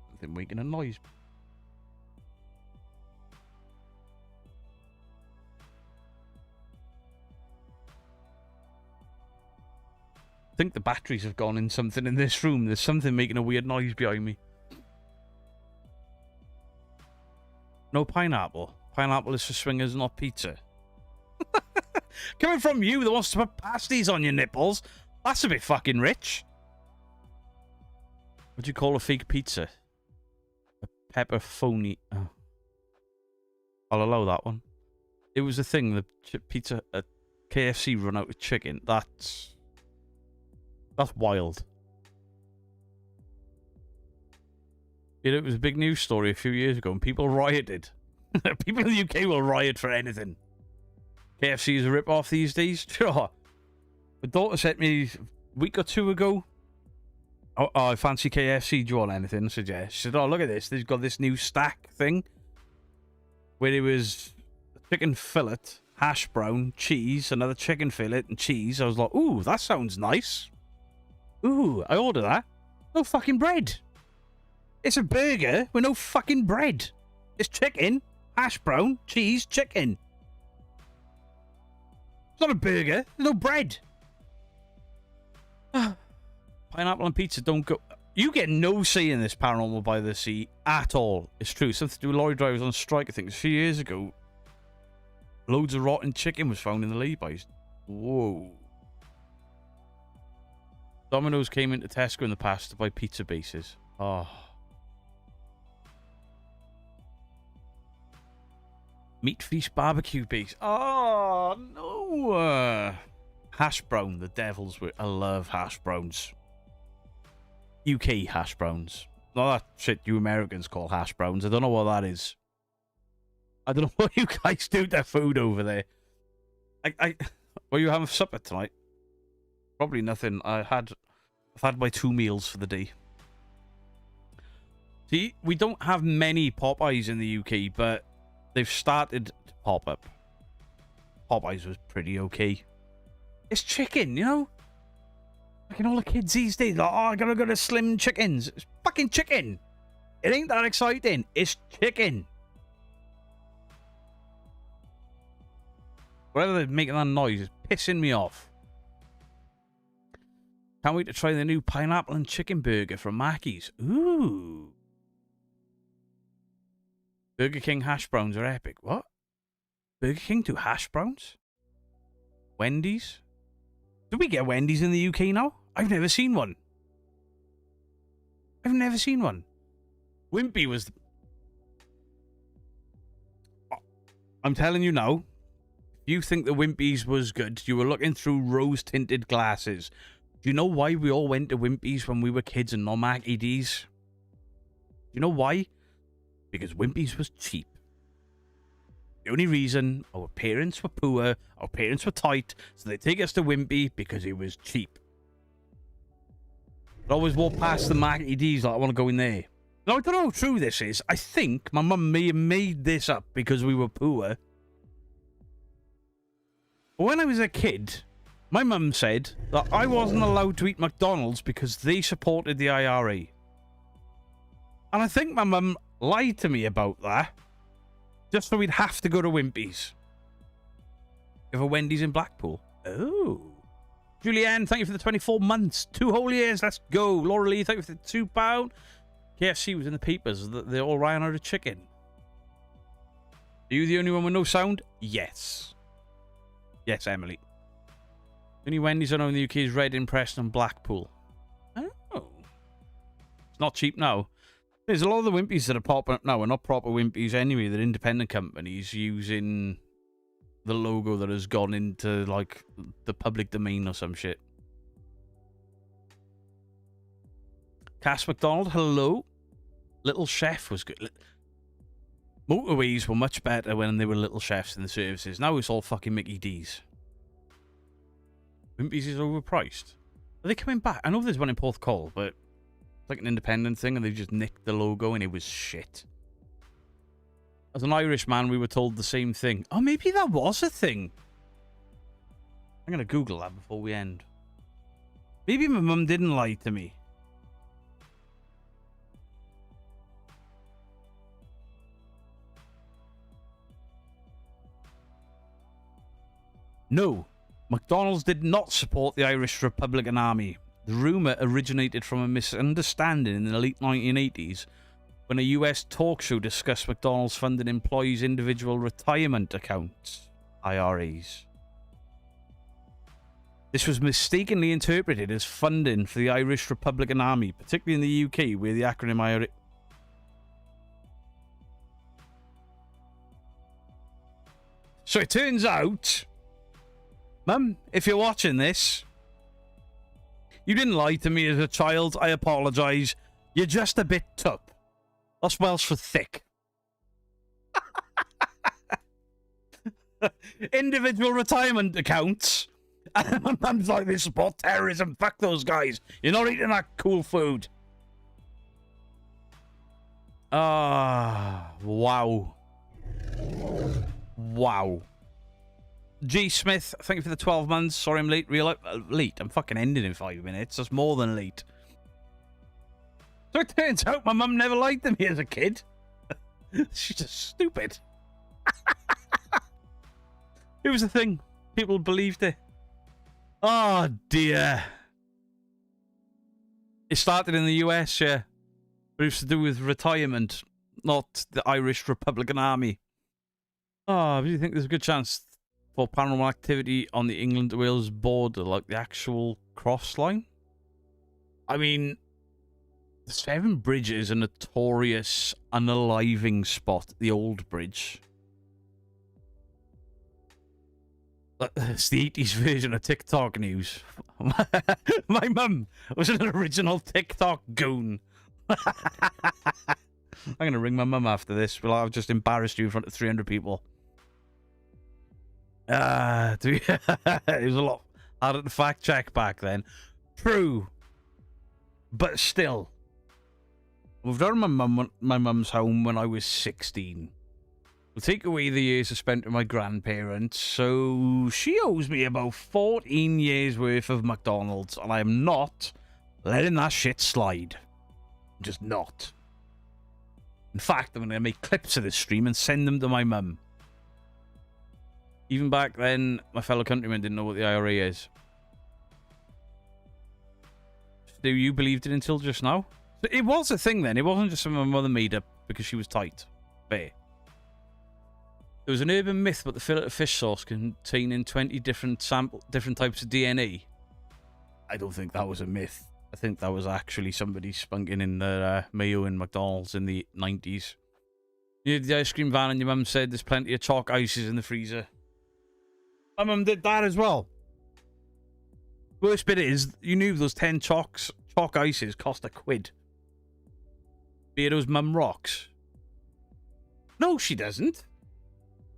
Something making a noise. I think the batteries have gone in something in this room. There's something making a weird noise behind me. No pineapple. Pineapple is for swingers, not pizza. Coming from you that wants to put pasties on your nipples, that's a bit fucking rich. What do you call a fake pizza? A pepperoni. Oh. I'll allow that one. It was a thing, the pizza... KFC run out of chicken. That's wild. You know, it was a big news story a few years ago, and people rioted. People in the UK will riot for anything. KFC is a rip-off these days. Sure. My daughter sent me a week or two ago. Oh, I fancy KFC. Do you want anything? I said, yeah. She said, oh, look at this. They've got this new stack thing where it was chicken fillet, hash brown, cheese, another chicken fillet, and cheese. I was like, ooh, that sounds nice. Ooh, I order that. No fucking bread. It's a burger with no fucking bread. It's chicken, hash brown, cheese, chicken. It's not a burger. There's no bread. Pineapple and pizza don't go... You get no say in this Paranormal by the Sea at all. It's true. Something to do with lorry drivers on strike, I think. A few years ago, loads of rotten chicken was found in the laybys. Whoa. Domino's came into Tesco in the past to buy pizza bases. Oh. Meat Feast barbecue base. Oh, no. Hash brown, the devil's work. I love hash browns. UK hash browns. Not that shit you Americans call hash browns. I don't know what that is. I don't know what you guys do to food over there. What are you having for supper tonight? Probably nothing. I've had my 2 meals for the day. See, we don't have many Popeyes in the UK, but they've started to pop up. Popeyes was pretty okay. It's chicken, you know? Fucking all the kids these days, like, oh, I gotta go to Slim Chickens. It's fucking chicken. It ain't that exciting. It's chicken. Whatever they're making that noise is pissing me off. Can't wait to try the new pineapple and chicken burger from Mackey's. Ooh. Burger King hash browns are epic. What? Burger King do hash browns? Wendy's? Do we get Wendy's in the UK now? I've never seen one. I've never seen one. Wimpy was... I'm telling you now, if you think the Wimpy's was good, you were looking through rose-tinted glasses. Do you know why we all went to Wimpy's when we were kids and not Mackie D's? Do you know why? Because Wimpy's was cheap. The only reason our parents were poor, our parents were tight, so they take us to Wimpy because it was cheap. I always walk past the Mackie D's like I want to go in there. Now, I don't know how true this is. I think my mum may have made this up because we were poor. But when I was a kid, my mum said that I wasn't allowed to eat McDonald's because they supported the IRA. And I think my mum lied to me about that. Just so we'd have to go to Wimpy's. If a Wendy's in Blackpool. Oh. Julianne, thank you for the 24 months. 2 whole years. Let's go. Laura Lee, thank you for the £2. KFC was in the papers. They all ran out of chicken. Are you the only one with no sound? Yes. Yes, Emily. Only Wendy's I know in the UK is Reading, Preston and Blackpool. Oh. It's not cheap now. There's a lot of the Wimpy's that are popping up now are not proper Wimpy's anyway. They're independent companies using the logo that has gone into, like, the public domain or some shit. Cass McDonald, hello. Little Chef was good. Motorways were much better when they were Little Chefs in the services. Now it's all fucking Mickey D's. Wimpy's is overpriced. Are they coming back? I know there's one in Porthcawl, but... like an independent thing, and they just nicked the logo, and it was shit. As an Irish man, we were told the same thing. Oh, maybe that was a thing. I'm going to Google that before we end. Maybe my mum didn't lie to me. No, McDonald's did not support the Irish Republican Army. The rumour originated from a misunderstanding in the late 1980s when a US talk show discussed McDonald's funding employees' individual retirement accounts, IRAs. This was mistakenly interpreted as funding for the Irish Republican Army, particularly in the UK, where the acronym IRA... So it turns out Mum, if you're watching this, you didn't lie to me as a child. I apologise. You're just a bit tup. That's Welsh for thick. Individual retirement accounts. And my mum's like, they support terrorism. Fuck those guys. You're not eating that cool food. Ah, wow. Wow. G. Smith, thank you for the 12 months. Sorry I'm late. Late? I'm fucking ending in 5 minutes. That's more than late. So it turns out my mum never liked me as a kid. She's just stupid. It was a thing. People believed it. Oh, dear. It started in the US, yeah. But it was to do with retirement, not the Irish Republican Army. Oh, do you think there's a good chance for paranormal activity on the England-Wales border, like the actual cross line? I mean, the Seven Bridges is a notorious unaliving spot, the Old Bridge. It's the 80s version of TikTok news. My mum was an original TikTok goon. I'm going to ring my mum after this. Well, I've just embarrassed you in front of 300 people. It was a lot harder to fact check back then. True. But still. I moved out of my mum's home when I was 16. We'll take away the years I spent with my grandparents, so she owes me about 14 years worth of McDonald's, and I am not letting that shit slide. I'm just not. In fact, I'm going to make clips of this stream and send them to my mum. Even back then, my fellow countrymen didn't know what the IRA is. Do you believed it until just now? It was a thing then. It wasn't just something my mother made up because she was tight. Fair. There was an urban myth about the fillet fish sauce containing 20 different types of DNA. I don't think that was a myth. I think that was actually somebody spunking in their mayo in McDonald's in the 90s. You had the ice cream van and your mum said there's plenty of chalk ices in the freezer. My mum did that as well. Worst bit is, you knew those 10 chalk ices cost £1. Beardo's mum rocks. No, she doesn't.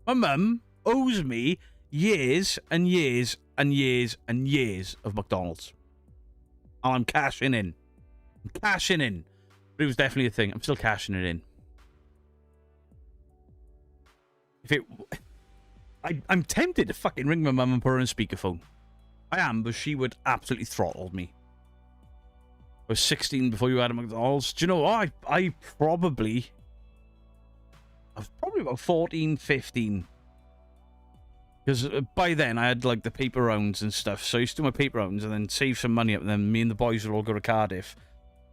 My mum owes me years and years and years and years of McDonald's. And I'm cashing in. I'm cashing in. But it was definitely a thing. I'm still cashing it in. I'm tempted to fucking ring my mum and put her on speakerphone. I am, but she would absolutely throttle me. I was 16 before you had a McDonald's. Do you know what? I was probably about 14, 15. Because by then I had like the paper rounds and stuff. So I used to do my paper rounds and then save some money up. And then me and the boys would all go to Cardiff,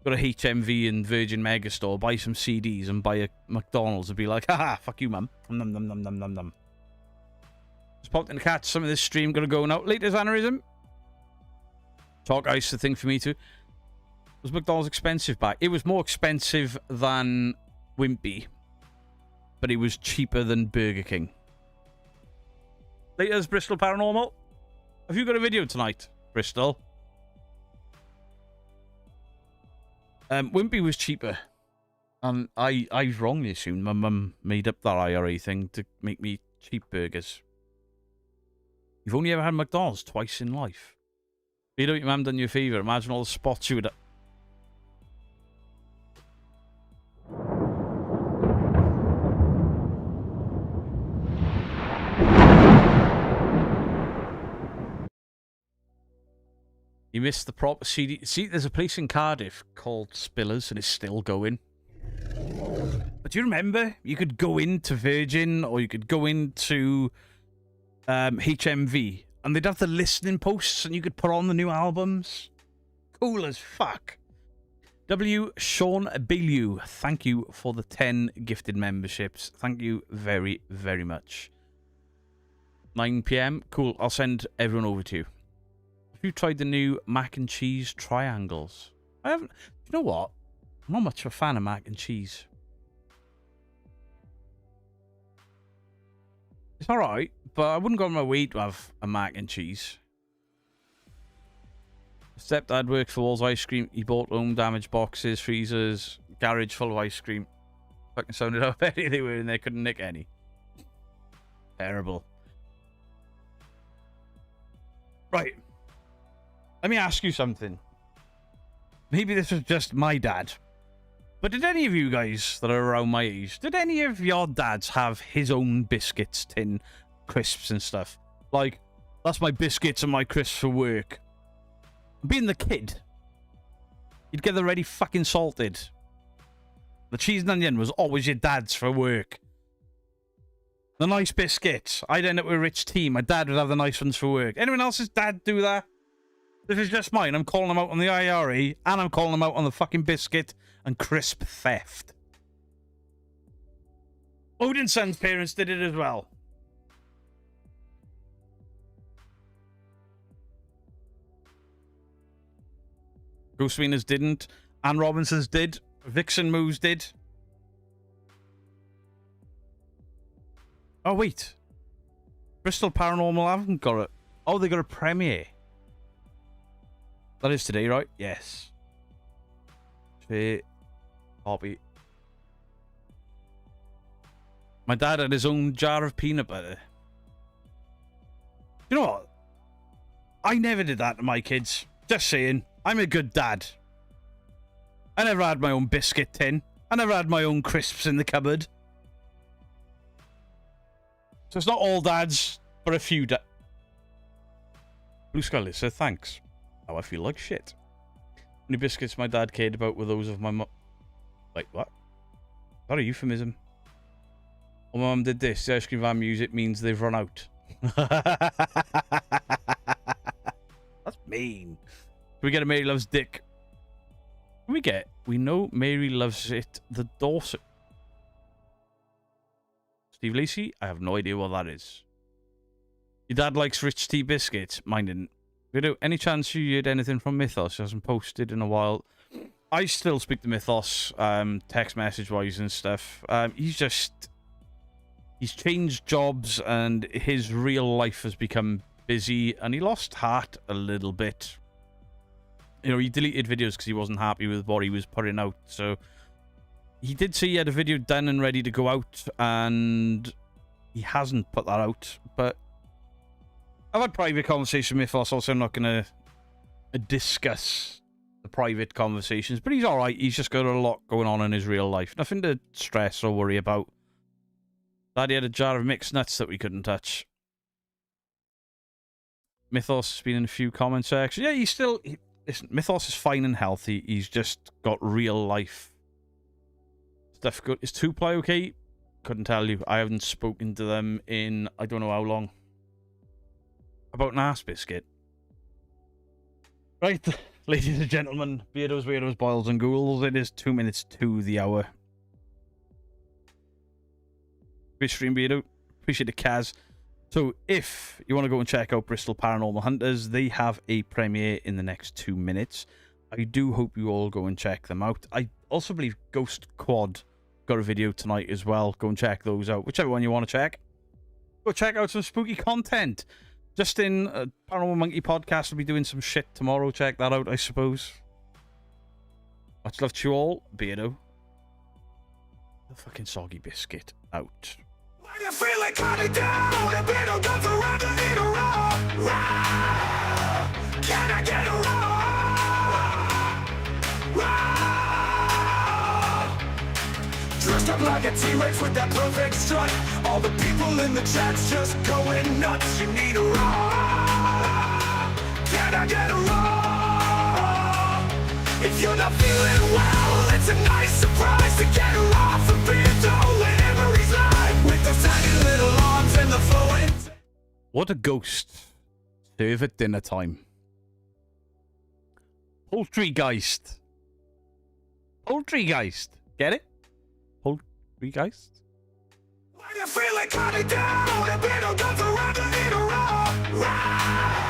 go to HMV and Virgin Megastore, buy some CDs and buy a McDonald's and be like, haha, fuck you, mum. Num num num num num num. Just popped in to catch some of this stream. Gonna go out later, Aneurysm. Chalk ice, the thing for me too. Was McDonald's expensive back? It was more expensive than Wimpy, but it was cheaper than Burger King. Later's Bristol Paranormal. Have you got a video tonight, Bristol? Wimpy was cheaper. And I wrongly assumed my mum made up that IRA thing to make me cheap burgers. You've only ever had McDonald's twice in life. You know, your mum done you a favour. Imagine all the spots you would... You missed the proper CD. See, there's a place in Cardiff called Spillers, and it's still going. But do you remember? You could go into Virgin, or you could go into HMV, and they'd have the listening posts, and you could put on the new albums. Cool as fuck. W. Sean Bellew, thank you for the 10 gifted memberships. Thank you very, very much. 9 PM. Cool. I'll send everyone over to you. Have you tried the new mac and cheese triangles? I haven't. You know what? I'm not much of a fan of mac and cheese. It's alright, but I wouldn't go on my way to have a mac and cheese. Stepdad worked for Walls Ice Cream. He bought home damaged boxes, freezers, garage full of ice cream. Fucking sounded how petty they were and they couldn't nick any. Terrible. Right. Let me ask you something. Maybe this was just my dad. But did any of you guys that are around my age, did any of your dads have his own biscuits, tin, crisps and stuff? Like, that's my biscuits and my crisps for work. Being the kid, you'd get them ready fucking salted. The cheese and onion was always your dad's for work. The nice biscuits. I'd end up with a rich tea. My dad would have the nice ones for work. Anyone else's dad do that? This is just mine. I'm calling them out on the IRE, and I'm calling them out on the fucking biscuit and crisp theft. Odin's son's parents did it as well. Ghost Wieners didn't. Anne Robinson's did. Vixen Moose did. Oh, wait. Bristol Paranormal haven't got it. Oh, they got a premiere. That is today, right? Yes. Hobby. My dad had his own jar of peanut butter. You know what? I never did that to my kids. Just saying. I'm a good dad. I never had my own biscuit tin. I never had my own crisps in the cupboard. So it's not all dads, but a few Blue Skull said thanks. Now I feel like shit. Only biscuits my dad cared about were those of my mum. Wait, what? Is that a euphemism? Oh, my mum did this. The ice cream van music means they've run out. That's mean. We get a Mary Loves Dick. We know Mary Loves It, the Dorset. Steve Lacey? I have no idea what that is. Your dad likes rich tea biscuits. Mine didn't. Video, any chance you heard anything from Mythos? He hasn't posted in a while. I still speak to Mythos, text message wise and stuff. He's changed jobs and his real life has become busy and he lost heart a little bit. You know, he deleted videos because he wasn't happy with what he was putting out. So he did say he had a video done and ready to go out and he hasn't put that out. But I've had private conversations with Mythos. Also, I'm not going to discuss the private conversations. But he's alright. He's just got a lot going on in his real life. Nothing to stress or worry about. Daddy had a jar of mixed nuts that we couldn't touch. Mythos has been in a few comment sections. Yeah, he's still... Listen, Mythos is fine and healthy. He's just got real life stuff good. Is 2-ply okay? Couldn't tell you. I haven't spoken to them in I don't know how long. About an ass biscuit. Right, ladies and gentlemen, Beardos, Weirdos, Boils and Ghouls. It is 2 minutes to the hour. Great stream, Beardo. Appreciate the Kaz. So, if you want to go and check out Bristol Paranormal Hunters, they have a premiere in the next 2 minutes. I do hope you all go and check them out. I also believe Ghost Quad got a video tonight as well. Go and check those out. Whichever one you want to check. Go check out some spooky content. Justin, Paranormal Monkey Podcast will be doing some shit tomorrow. Check that out, I suppose. Much love to you all. Beardo. The fucking soggy biscuit out. When you feel it coming down, the beetle goes around and need a roll. Can I get a roll? Dressed up like a T-Rex with that perfect strut. All the people in the chat's just going nuts. You need a roll. Can I get a roll? If you're not feeling well, it's a nice surprise to get her off a beetle and Emery's line with those tiny little arms and the flowing. What a ghost. Serve at dinner time. Poultrygeist. Poultrygeist. Get it? Poultrygeist? When you feel it coming down, the beetle goes around and need a roll.